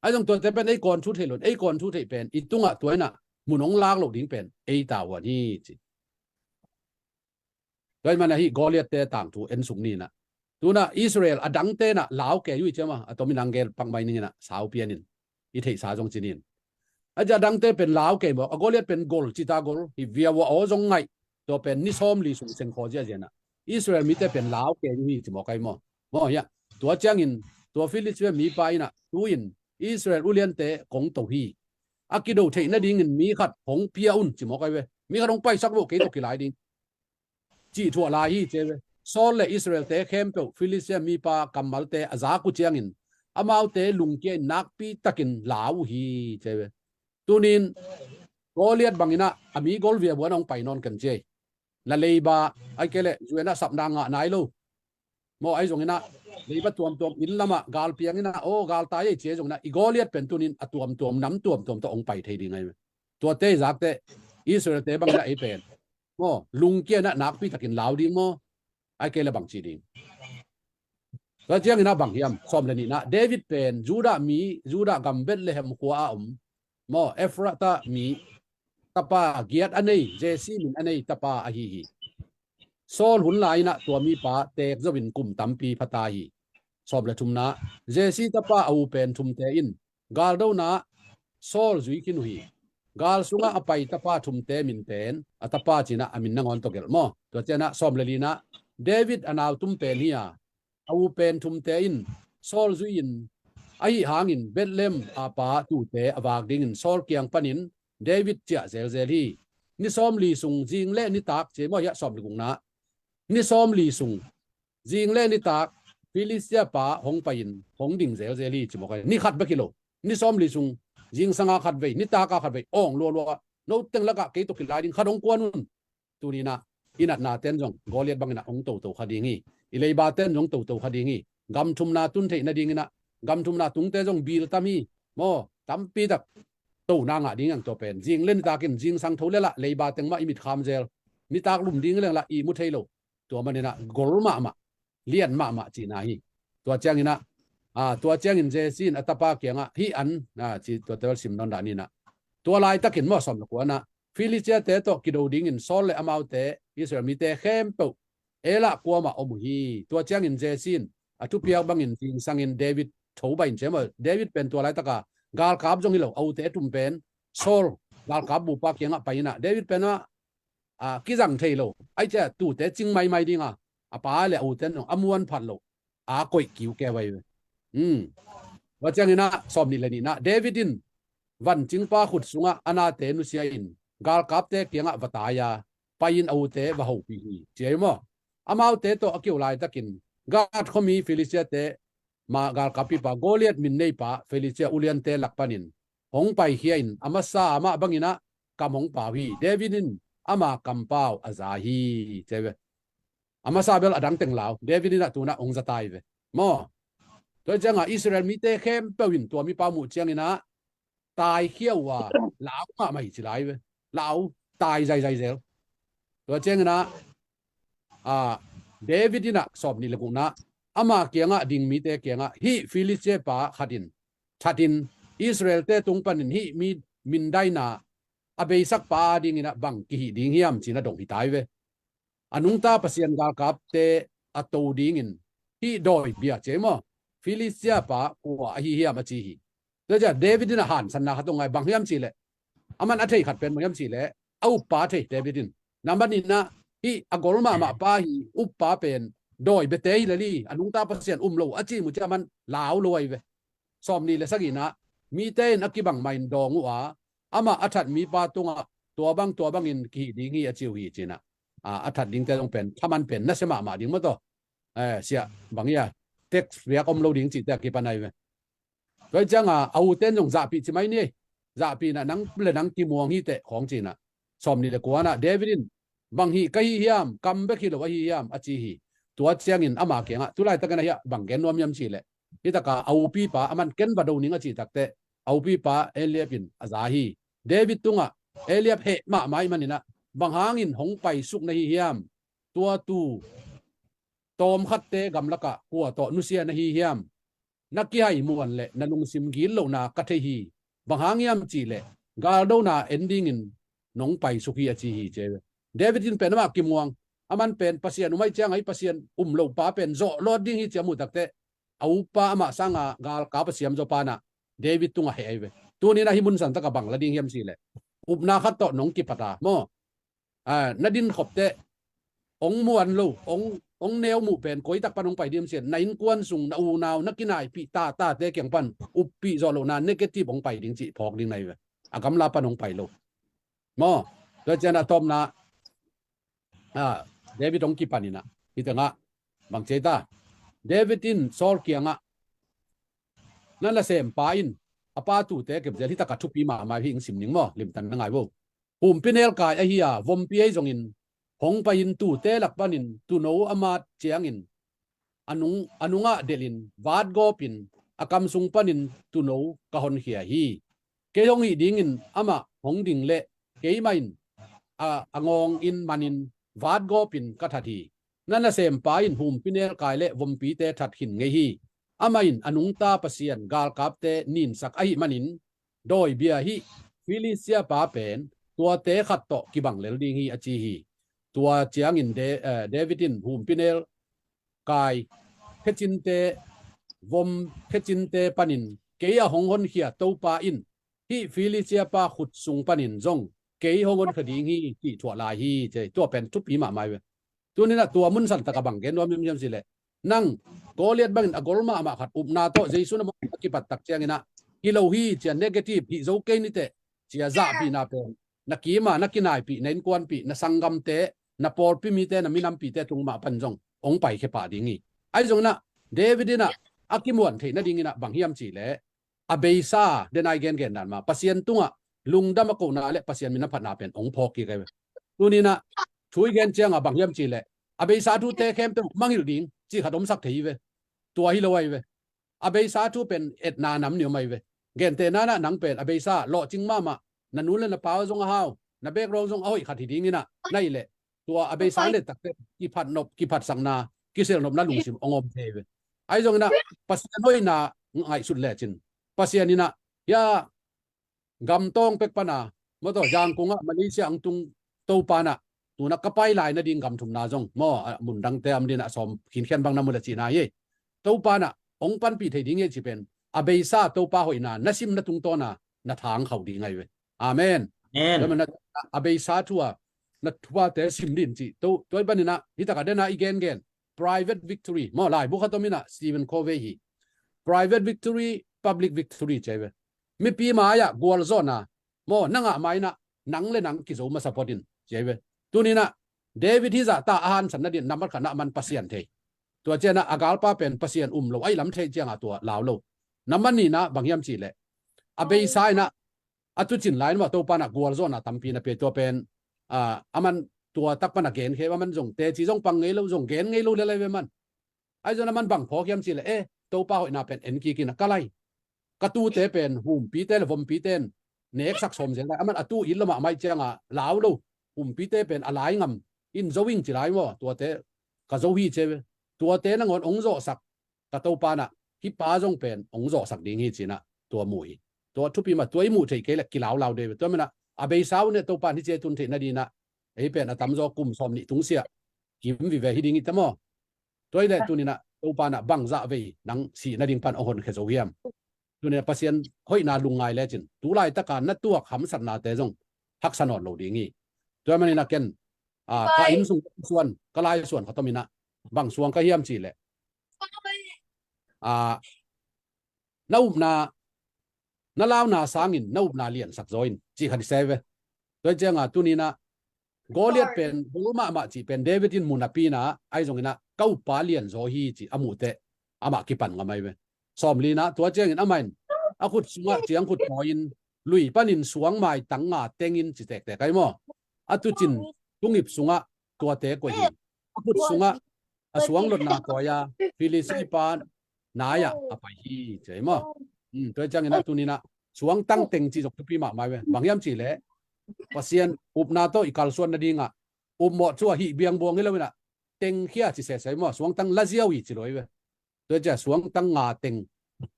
ai jong to te pen ei kon thu thei lo ei kon thu thei pen I tunga toina munong lak lo ding pen ei ta wa ni chi toy mana hi Goliath te tang thu en sung ni na tuna Israel adang te na lao ke yu chama atomi nangel pangmai ni na sao pianin i thei sa jong chinin aja dang te pen lao ke mo agoliat pen gol chita gol hi via wa o jong ngai to pen ni som li sung seng kho ja jena Israel mi te pen lao ke yu chi mo kai mo ya tua chang in tua Philistine mi pa ina tu in Israel ulian te kong to hi akido thei na ding in mi khat hong pia un chi mo kai we mi khat hong pai sak wo ke to ki lai ding chi thua lai hi che we sol le Israel te khem pe Philistine mi pa kamal te aza ku chiang in amau te lung ke nak pi takin lau hi che we tunin Goliath bangina ami gol via buan ong painon kan che la leiba ai kele juena sapna nga nai lo mo ai zongina leiba tuam in lama gal piangina o gal tai che zongna i Goliath pen tunin atuam nam tuam to ong pai thei ding ai to te zak te Israel te bangina ai pen mo lung ke na nak pi takin lau ding mo ai kele bang chi dingก็เจียงนะบางยามซ้อมเลยนี่นะเดวิดเป็นจูดากัมเบตเลมขัวมอเอฟราตามีตาปาเกียรติอันนี้เจซี่มินอันนี้ตาปาอหีโซลหุ่นลายนะตัวมีปาเตกจะวินกลุ่มตัมปีพัตาฮีสอบเลยทุมนะเจซี่ตาปาเอาเป็นทุมเตอินกาลดูนะโซลจุยกินุฮีกาลสุงะอภัยตาปาทุมเตมินเป็นตาปาจีนะอามินนังอนตกเกลมอตัวเจนะซ้อมเลยนี่นะเดวิดอนาวทุมเป็นเฮียเอาเป็นทุมเตอินโซลจุยินไอหางินเบตเลมอาปาตูเตอวากดิงินโซลเกียงปนินเดวิดเจเซลเซลีนิซอมลีซุงจิงเล่นิตากเจมอยะสอมลิกุงนะนิซอมลีซุงจิงเล่นิตากฟิลิสเตียปาหงไปอินหงดิงเซลเซลีจิบอกนี่ขัดเบกิโลนิซอมลีซุงจิงสังอาขัดเวนิตากาขัดเวอ่องลัวโนเต็งละกะเกตุกิลายดิงขัดองกวนนุนตูนีนะอินัดนาเต้นจงกอเลียดบังนะองโตโตขัดดิงีอิเลยบาเต้นจงโตโตขัดดิงีกำทุมนาตุนเทนาดิงนะกำทุมนาตุงเตจงบีลตามีโมตัมปีตักตู้นางดิ้งอย่างตัวเป็นจิงเล่นตากินจิงสังทุเลละเลยบาเต็งมาอิมิดคามเจลนิตากลุ่มดิ้งเรื่องละอีมุเทโลตัวมันเนี่ยนะกอลมาเลียนมาจีนาฮีตัวเจ้านี่นะตัวเจ้าอินเจซินอัตปาเกียงฮีอันจีตัวเตลซิมนอนดานี่นะตัวลายตะกินมอสมกว่านะฟิลิเจเตโตกิโดดิ้งอินโซลเลอมาเตอิสราเอลมีเตเข้มเปเอละกลัวมาอมุฮีตัวเจ้าอินเจซินทุกเปียกบังอินจิงสังอินเดวิดโถไปอินเจมเดวิดเป็นตัวลายตะกากาลกับจงฮิโลเอาเตตุมเป็นโซลกาลกับบุปผาเกียงไปนะเดวิดเป็นว่ากิจังเทโลไอเจ้าตู่เตจิงไม่ดิ้งป้าเลยเอาเตนอมวนพัดโลก๋วยกิวแกไว้ว่าจังนี่นะสอบนี่เลยนี่นะเดวิดินวันจิงป้าขุดสุงอนาเตนุเซียอินกาลกับเตเกียงวัตายาไปอินเอาเตวะหูปีเจียมอามาเอาเตโตอคิวไลตะกินกาดเขามีฟิลิเซียเตมากาลกับปีปาโกเลียตมินเนปาฟิลิเซียอุเลียนเตลักปานินหงไปเฮียอินอามาซาอามาบังอินะกำหงป่าวีเดวิดินอามากัมปาวอาซาฮีเจเวอามาซาเบลอดังเต็งลาวเดวิดินตัวน่ะองจะตายเวมอตัวจังอิสราเอลมีเตเข้มเปวินตัวมีปาหมูเจียงอินะตายเขี้ยวว่าลาวมาไม่จิไลเวลาวตายใจเซลตัวเจียงอินะเดวิดินสอบนี่ละกุนะอามาเกียงดิ่งมีเตเกียงฮีฟิลิสเจปาขัดินชัดินอิสราเอลเตตุงปันินฮีมีมินไดนาอเบสักปาดิ่งอินะบังกิดิ่งเฮียมจีน่าดงฮิตายเวอนุงตาปัสยันกาลกับเตอโตดิ่งอินฮีดอยเบียเจมอฟิลิสเจปากัวฮีเฮียมาจีฮีเดี๋ยวจะเดวิดินหันสันนาขัดตรงไงบังเฮียมจีเล่อามันอัฐิขัดเป็นบังเฮียมจีเล่เอาปาเทเดวิดินนับบันนี้นะฮีอากอลมาปาฮีอุปปาเป็นโดยเบเตยเลยลี่อนุงตาปัสยันโลอาจีมุจามันลาวรวยเวสอมนี่เลยสักอีนะมีเตนอักกิบังไม่ดองว่าอามาอัฐมีปาตงตัวบังอินกีดิ่งฮีอาจิวฮีจีนะอัฐดิ่งแต่ต้องเป็นถ้ามันเป็นนัสมาดิ่งมั้งตัวเสียบางอย่างเท็กซ์เรียกโลดิ่งจีแต่กี่ปันไหนเวโดยจังเอาเต้นของจ่าปีใช่ไหมนี่จ่าปีน่ะนังเล่นนังกีมวงฮีเตะของจีน่ะสอมนี่เลยกว่านะเดวิดินบางฮีก็ฮีเฮียมกัมเบกิโลว่าฮีเฮียมอาจีฮีตัวเชียงอินอามาเกียงตุไลตะกันเฮียบางแกนนวมยำจีเลยที่ตะกาเอาปีปะมันเกนบดาวนิงอาจีตักเตะเอาปีปะเอเลียปินอาซาฮีเดวิดตุงเอเลียเฮมาไม่มันนี่นะบางหางอินหงไปสุกในฮีเฮียมตัวตูตอมขัดเตะกำลักะกัวต่อนุเซียในฮีเฮียมนักกี้มวนเละนัลุงซิมกิลโลนากัตเทฮีบางหางยำจีเลยกาลโดนาเอนดิ้งอินหงไปสุกีอาจีฮีเจเดวิดินเป็นว่ากิมวง มันเป็นปัสเซียนไม่เจียงไอ้ปัสเซียนโลป้าเป็นโจลอดดิ้งที่จะมุดตักเตะเอาป้ามาสังกาลกาปัสเซียมโจปานะเดวิดตุงเฮไอเวตัวนี้นะฮิมุนสันตะกบังละดิ้งเฮียมสิเลยนาขัดต่อหนองกิปตาโมนาดินขบเตะองมวนโลองแนวหมู่เป็นก้อยตักปนองไปเดียมเสียนในกวนสุงนาอูนาวนักกินายปีตาเตะเกียงปันปีจอโลนานเนกติบองไปดิ้งจีพอกดิ้งในเวกำลาปนองไปโลโมโดยเจนาตอมนะเดวิดองกิปันินะที่ตงะบางเจตาเดวิดินซอลเกียงะนั่นละเซมปาอินอปาตูเตเก็บเจที่ตะกัดทุปีมาพิงสิมนิงมอลิมตันนังไงบ่ปุ่มพินเอลกายไอเฮียวอมปีไอจงอินหงไปอินตูเตลักปานินตูโนอามาเจียงอินอนุงะเดลินวาดโกปินอากำสุงปานินตูโนกะฮอนเฮียฮีเกยองอีดิงอินอามาหงดิงเละเกยมาอินงองอินมันินวาดโกปินกัททีนั่นละเซมปาอินหุ่มพินเอลกายเละวมปีเตทัดหินไงฮีอามาอินอนุงตาปเซียนกาลกับเตนินสักไอมันินโดยเบียฮีฟิลิเซียปาเป็นตัวเตขัดโตกิบังเลลดิงฮีอจีฮีตัวเจียงอินเดวิดินหุ่มพินเอลกายเพจินเตวมเพจินเตปานินเกียหงหนเฮียโตปาอินฮีฟิลิเซียปาขุดสุงปานินจงเกยหงนคดีงี้ที่ถั่วลายฮีเจตัวเป็นทุบปีมาไม่เว้ตัวนี้นะตัวมุนสันตะกบังเกนว่ามีมสิเลยนั่งโกเลียดบังอกอลมาขัดอุบนาโตเจสุนมากิปัตตักเจียงนะกิโลฮีเจียนเนกาทีฟฮีโจเกนิเตเจียซาปีนาเป็นนักกีมานักกินายปีนันกวนปีนัสังกัมเตนัปอลปีมีเตนัมินัมปีเตตรงมาปันจงองไปแค่ป่าดิ้งงี้ไอ้จงนะเดวิดนะอากิมวนเทนดิ้งนะบังเฮียมจีเลยอเบซ่าเดนายเกนนั่นมาปัสเซียนตุงะลุงดามะโกนาเลปัสเซียนมินับพันนาเป็นองพอกีกันตัวนี้นะช่วยกันเจียงบังเฮียมจีเลยอเบซ่าทูเตเข้มเป็นมังฮิลดิ้งจีขัดอมสักทีเวตัวฮิโลไวเวอเบซ่าทูเป็นเอ็ดนาน้ำเหนียวไม่เวเกนเตน่านะนังเป็นอเบซ่าโลจิงมานันนู้นเลยนะป้าจงอ้าวนับเบกรองจงอ้อยขัดทีดิ้งนี่นะนั่นแหละตัวอเบซ่าเลยตักเตกิพัดนบกิพัดสังนากิเซลนบนั่นลุงสิมองอมเทเวไอ้จงนะปัสเซียนน้อยนาไอสุดแหล่จินปัสเซียนนี่นะยากำตองเป็กปนาเมื่อต่อยางกงะมันนี่เสียงตุงโตปานะตัวนักกระไปลายนะดิ่งกำถุมนาจงมอมุนดังเตมดินะสมขินเขียนบางน้ำมันจีนาเย่โตปานะองปันปีไทยดิ่งเย่จีเป็นอเบซ่าโตปาหอยนานัสิมนัตุงโตนานัทางเขาดีไงเว้อาเมนแล้วมันอเบซ่าทัวนัทว่าแต่สิมดินจีตัวบันนี่นะฮิตากาเดนะอีเกนprivate victory มอลายบุคคลตัวมินะสตีเวนโคเวฮี private victory public victory ใช่ไหมมีปีมาอ่ะกัวลโซน่ะโมนังอ่ะไม่นะนังเลยนังกิโซมาสปอร์ตินใช่ไหมตัวนี้นะเดวิดที่จะตาอาหารสันนดินนำมันขณะมันปัสเซียนเทตัวเจนะอากาลป้าเป็นปัสเซียนโลไอ้ลำเทเจียงตัวลาวโลน้ำมันนี่นะบางยามจีเลยอเบย์ไซนะอัตุจินไลน์ว่าตัวปานะกัวลโซน่ะตั้มปีนะเป็นตัวเป็นมันตัวตักปานะเกณฑ์แค่ว่ามันส่งเตจีส่งปังไงเราส่งเกณฑ์ไงเราอะไรไปมันไอ้จนมันบังพอกยามจีเลยตัวป้าหอยนาเป็นเอ็นกีกินก็ไล่กระตูเตเป็นหุ่มปีเตลวมปีเตนเนกสักสมเสียงได้มันอตูอินละมาไม่เจียงอ่ะลาวลูหุ่มปีเตเป็นอะไรงำอินโจวิ่งจีไรวะตัวเตกระโจวีเจตัวเตนั่งงอนองโจสักกระตูปานะฮิป้าจงเป็นองโจสักดิ้งฮีจีนะตัวมวยตัวทุบปีมาตัวมูเทเกลกิลาวเดตัวมันนะอาเบย์สาวเนี่ยตัวปาที่เจตุนเทนดีนะเป็นตั้มโจกุมสมนิตุงเสียกิมวิเวฮิดิ้งอีตมอตัวนี้ตัวนี้นะตัวปานะบังจะเวนังสีนาดิ้งปันองคนเคโจเวียมตัวนี้ปัสเซียนห้อยนาลุงไงแล้วจินตัวไล่ตะการนัดตัวขำสันนาเตจงฮักสนอดโหลดีงี้ตัวมันนี่นักเก็นกาอินส่วนก็ไล่ส่วนเขาต้องมีนะบางส่วนก็เยี่ยมจีแหละน้าอุบนาน้าลาวนาสางินน้าอุบนาเลียนสักจอยน์จีขัดเซเวโดยเจ้าตัวนี้นะโกเลียดเป็นบุรุมาจีเป็นเดวิดินมุนาปีนะไอ้ตรงนี้นะเก้าปาเลียนโจฮีจีอามูเตอามากิปันกันไหมเวสอมลีนะตัวเจ้าอินอามันอาขุดสวงเจียงขุดหอยอินลุยปันินสวงไม้ตั้งงาเตงอินจีแตกแต่ไก่หม้ออาตุจินตุงิบสวงตัวเตกกว่าหินอาขุดสวงสวงหลดนาตัวยาฟิลิสิปานนายะอภัยฮีเจ๋อหม้อตัวเจ้าอินนะตัวนี้นะสวงตั้งเต็งจีจกทุกปีมาไม่เวบางยามจีเล่ปัสเซียนอุบนาโตอีกาลส่วนนาดีงะอุบหมดชัวฮีเบียงบวงนี่แล้วนะเต็งเขี้ยจีเสใส่หม้อสวงตั้งลาเซียวอีจีลอยเวตัวเจ้าสวงตั้งงาเต็ง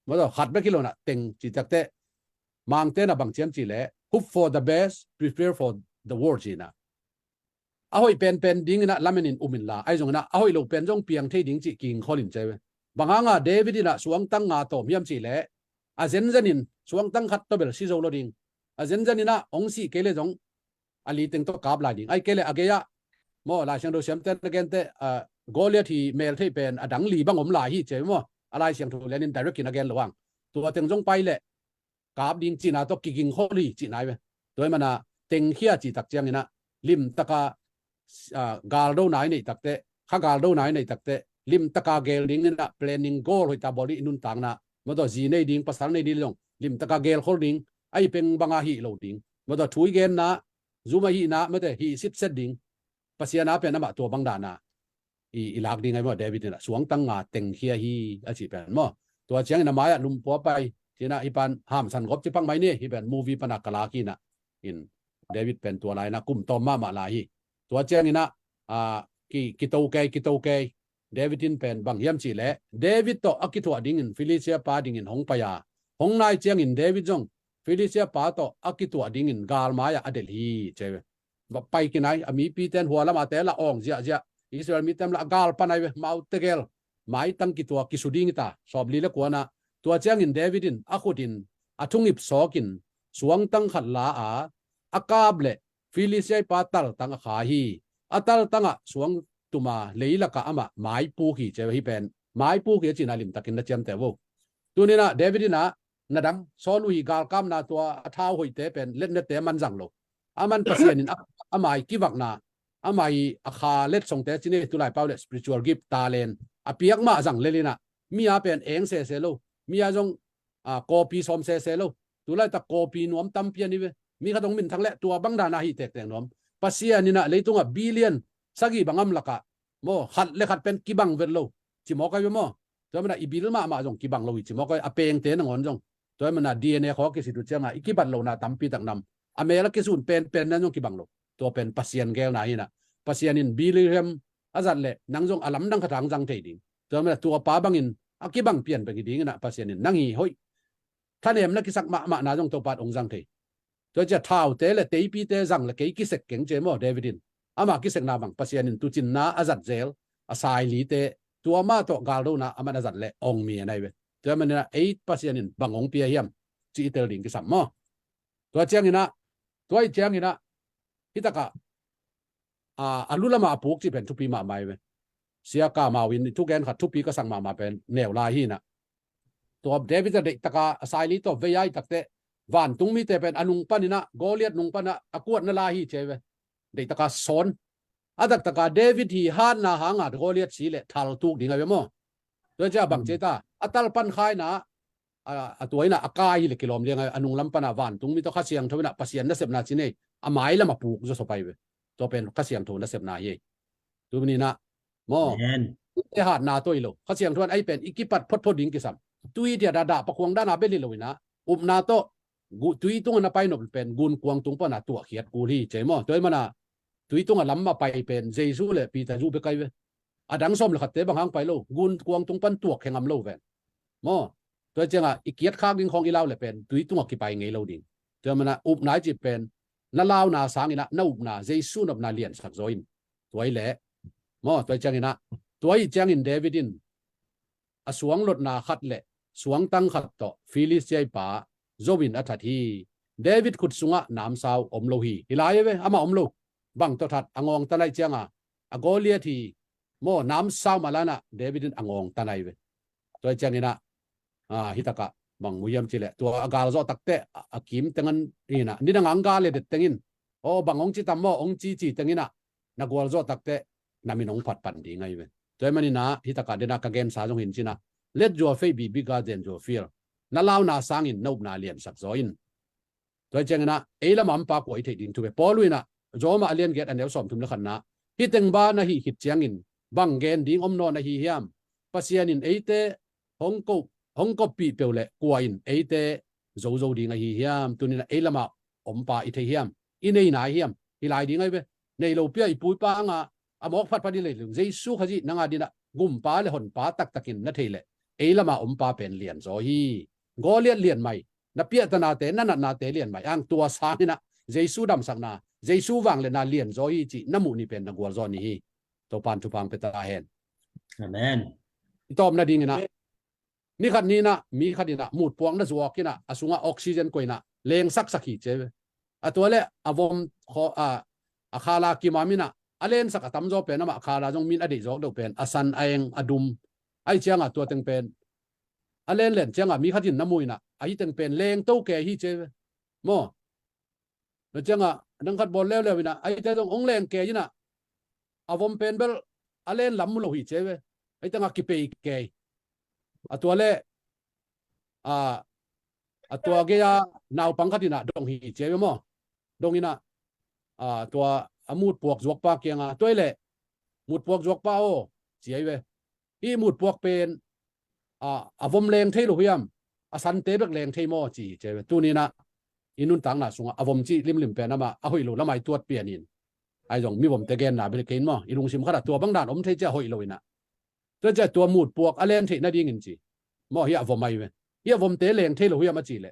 เมื่อขัดไม่กี่โลนะเต็งจีจักเตะมังเตนะบางเชียมจีเล่ hope for the best prepare for the worst จีนะ a hoi pen ding na lamenin umin la ai jong na a hoi lo pen jong piang thei ding chi king kholin chewe banganga david ina suang tang nga to miam chi le a zen zanin suang tang khat to bel si zo lo ding a zen zanina ong si kele jong ali teng to kap la ding ai kele ageya mo la siang do siam ten again te goliath hi mel thei pen adang li bang om la hi che mo alai siang thu lenin direct in again lawang tua teng jong pai le kap ding china to king kholi chi nai we toy mana teng khia chi tak chiang ina lim taka gal do nai nei takte kha gal do nai nei takte lim taka gel ding na planning goal hoi ta body inun tang na modo ji nei ding pasal nei ding long lim taka gel holding ai peng banga hi lo ding modo thui gen na zuma hi na mate hi sit set ding pasiana pe na ma to bang da na i lak ding ai mo david na suang tang nga teng khia hi a chi pen mo to chiang na maya lum po pai tina ipan ham san gop chi pang mai ni hi ben movie pana kala ki na in david pen to lai na kum to ma la hi to chiang ina ki to ke davidin pen bang yam chi le david to akithu ding in felicia pa ding in hong pa ya hong nai chiang in david jong felicia pa to akithu ding in gal maya adel hi che ba pai kinai ami pi ten huala ma te la ong ja israel mi tem la gal panai we mau tegel mai tang ki to ki suding ta sobli le kwana to chiang in davidin akhutin athungip sokin suang tang khat la akab le felicia pa tal tang kha hi atal tanga suang tuma leila ka ama mai pu ki che hi pen mai pu ki china lim takin na chem te wo tunina davidina nadang solui gal kam na to athau hoi te pen let net te man jang lo aman pasien in amai ki wak na amai akha let song te chine tulai paule spiritual gift talent apiak ma jang lelina mia pen eng se lo mia jong copy som se lo tulai ta copy nuam tam pian ni we mi kha dong min thang le tua bang da na hi tek tek nom pasian ina leitunga billion sagi bangam laka mo khat le khat pen kibang vel lo chi mo kai mo to mana ibil ma jong kibang lo chi mo kai apeng te ngon jong to mana dna kho ke situ changa ikibat lo na tampi tak nam amela ke sun pen na jong kibang lo to pen pasian gel na hina pasian in billion azat le nang jong alam dang khatang jang thei ding to mana tua pa bangin akibang pian pe ding na pasian in nangi hoi thanem na kisak ma na jong to pat ong jang thei to cha thau te le te pi te jang le ke ki sek keng che mo davidin ama ki sek na bang pasian in tu chin na azat zel asai li te tua ma to gal do na ama azat le ong mi nai we to man na 8 pasian in bangong pia hiam chi ter ding ki sam mo to chiang ina toy chiang ina hitaka alula ma puk chi pen tu pi ma mai we sia ka ma win tu gen khat tu pi ka sang ma pen neu la hi na to david de taka asai li to ve ai takte van tung mi te pen anung panina goliath nung pana akuat na la hi chewe de taka son adak taka david hi han na hanga goliath si le thal tuk dinga we mo to ja bang cheta atal pan khai na atuina akai le kilom lenga anung lam pana van tung mi to khasiang thona pasian na sep na chine amai lama puk zo so pai we to pen khasiang thona sep na ye tu ni na mo e hat na to ilo khasiang thon ai pen ikipat phot ding ki sam tui dia da pakwang da na beli lo ina na to gu tui tung na pai no pen gun kuang tung pa na tua khiat ku li che mo toy mana tui tung lam ma pai pen jesu le pi ta ju be kai we adang som le khatte bang hang pai lo gun kuang tung pan tuak hengam lo ven mo toy chenga ikiat khak ding khong ilaw le pen tui tung ki pai ngei lo ding toy mana na ji pen na law na sang ina na na jesu nop na lian sak zoin toy le mo toy chang ina toy chang in davidin asuang lot na khat le suang tang khat to philistia pa zobin athathi david khut sunga nam saw omlo hi hilai we ama omlo bang to that angong tanai changa agoliath thi mo nam saw malana davidin angong tanai we toy changina hitaka bang muyam chile to agal zo takte akim tengan ina ninang anga le det tengin o bangong chi tammo ong chi tengina na gol zo takte naminong phat pan di ngai we toy manina hitaka dena ka gen sa jong hin china let your faith be bigger than your fear na law na sang in nob na lian sak zoin toy chengna eila mam pa ko ithei din tu be poluina zoma alien get an som thum la khanna hiteng ba na hi hit chiang in bang gen ding om no na hi hiam pasian in eite hongko pi peule kuain eite zo ding hi hiam tunina eila ma om pa ithei hiam inei na hiam hilai ding ai be nei lo pia ipui pa anga amok phat padi le lung jesu khaji nanga dina gum pa le hon pa takin na theile eila ma om pa pen lian zo hi goliath lian mai na pia tana te na te lian mai ang tua sangina jesu dam sakna Jesu wang le na lien zo hi chi namu ni pen na gwal zo ni hi to pan tu pang peta hen Amen. tom na ding na ni khat ni na mi khat na mut puang na zuak kina asunga oxygen koina leng sak sakhi che atole avom kho a khala ki mamina alen sak atam zo pen ma khala jong min adi zo do pen asan aeng adum ai chianga to teng pen alen len chianga mi khatin namuina ai teng pen leng to ke hi che mo no chianga nang khat bol lew lewina ai te dong ong leng ke yina avom pen bel alen lam lo hi che ai tanga ki pe ke atole atua ge ya naw pangkhatina dong hi che mo dongina tua amut puak zuak pa kianga toile mut puak zuak pa o chiai we i mut puak pen avom leng thei lo hiam asan te bek leng thei mo chi che we tu ni na inun tang na sunga avom chi lim lim pen ama a hoi lo lamai tuat pianin ai jong mi bom te gen na be kein mo ilung sim khara tua bang dan om thei cha hoi lo ina to cha tua mut puak alen thei na ding in chi mo hi avom mai we hi avom te leng thei lo hiam a chi le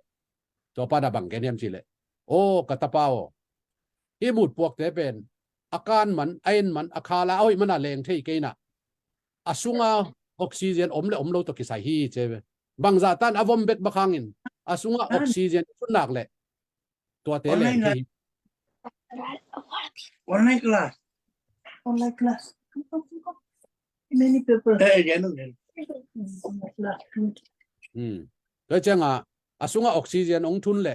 to pa da bang gen hem chi le o katapao i mut puak te pen akan man ain man akhala oi mana leng thei keina asunga oxygen omle omlo to kisai hi chebe bangza tan avom bet bakhangin asunga oxygen chunak le to te leng thei Online class. Online class. Many people. Gano. Online class. to changa asunga oxygen ong thun le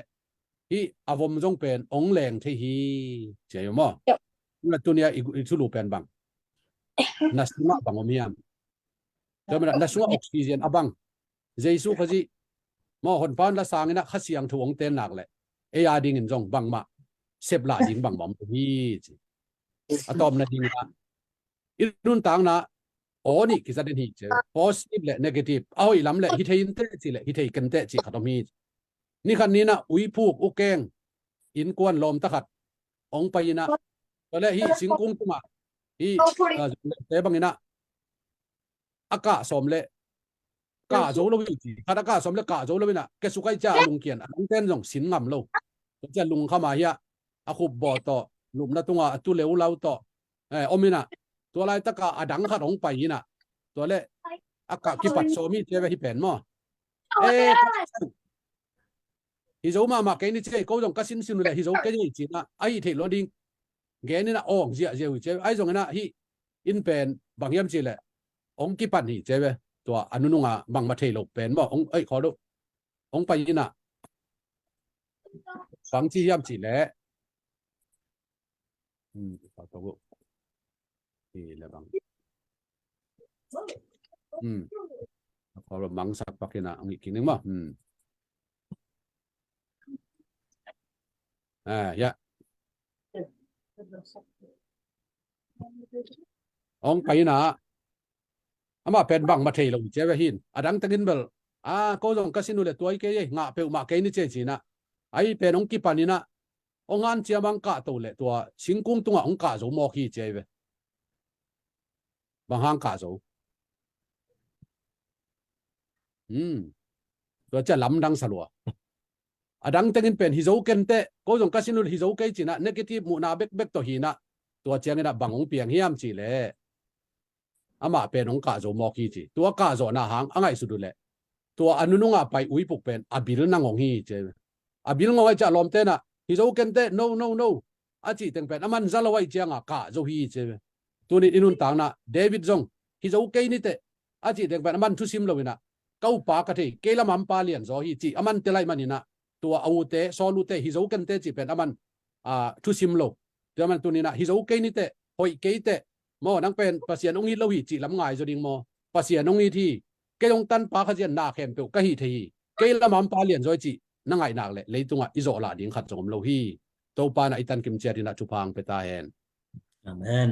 hi avom jong pen ong leng thei hi che mo na tunia i thulu pen bang nasuma bangomiam to mena nasuma oxygen abang jesu khaji mo hon pan la sangina khasiang thuong ten nak le e ya ding in jong bang ma sep la ding bang bom hi atom na ding na irun tang na oni kisaden hi che positive le negative au ilam le hi thein te chi le hi thei kan te chi khatomi ni khan ni na ui phuk u keng in kwan lom ta khat ong paina to le hi singkung tuma hi te bangina aka somle ka zo lo wi chi khada ka somle ka zo lo bina ke sukai cha lung kian ang ten jong sin ngam lo cha lung khama ya a khub bo to lum na tunga tu leu lau to omina to lai ta ka adang khat ong paina to le aka ki pat so mi che hi pen mo hi zo ma ke ni che ko jong ka sin sin le hi zo ke ni chi na ai the lo ding ge ni na ong zia zia wi che ai jong na hi in pen bang yam chi le ong ki pan hi che we to anununga bang ma thei lo pen mo ong ai kho do ong pa ina bang chi yam chi le pa to go le bang kho lo mang sak pakina ang iking mo ya ong pa ina ama pen bang ma thei lo che we hin adang tagin bel ko jong kasinu le toy ke nga pe ma ke ni che chi na ai pen ong ki panina ong an chia bang ka to le to singkung tunga ong ka zo mo ki che we bang hang ka zo to cha lam dang salwa adang tagin pen hi zo ken te ko jong kasinu hi zo ke chi na negative mu na bek to hi na to chiang ina bang ong piang hiam chi le ama pen ong ka zo mo ki chi to ka zo na hang angai su du le to anununga pai ui puk pen abil na ngong hi che abil ngoi cha lom te na hi zo ken te no a chi teng pen aman zalawai chianga ka zo hi che tu ni inun tang na David zong hi zo ke ni te a chi teng pen aman thu sim lo ina kau pa ka the ke la mam pa lian zo hi chi aman te lai manina to au te so lu te hi zo ken te chi pen aman thu sim lo te man tu ni na hi zo ke ni te hoi ke te mo nang pen pasien ong hi lo hi chi lam ngai zo ding mo pasien ong hi thi ke long tan pa kha jian na khem pe ka hi the hi ke la mam pa lian zo chi na ngai nak le leitunga izo la ding khat jom lo hi to pa na itan kim chia dina chu phang pe ta hen Amen.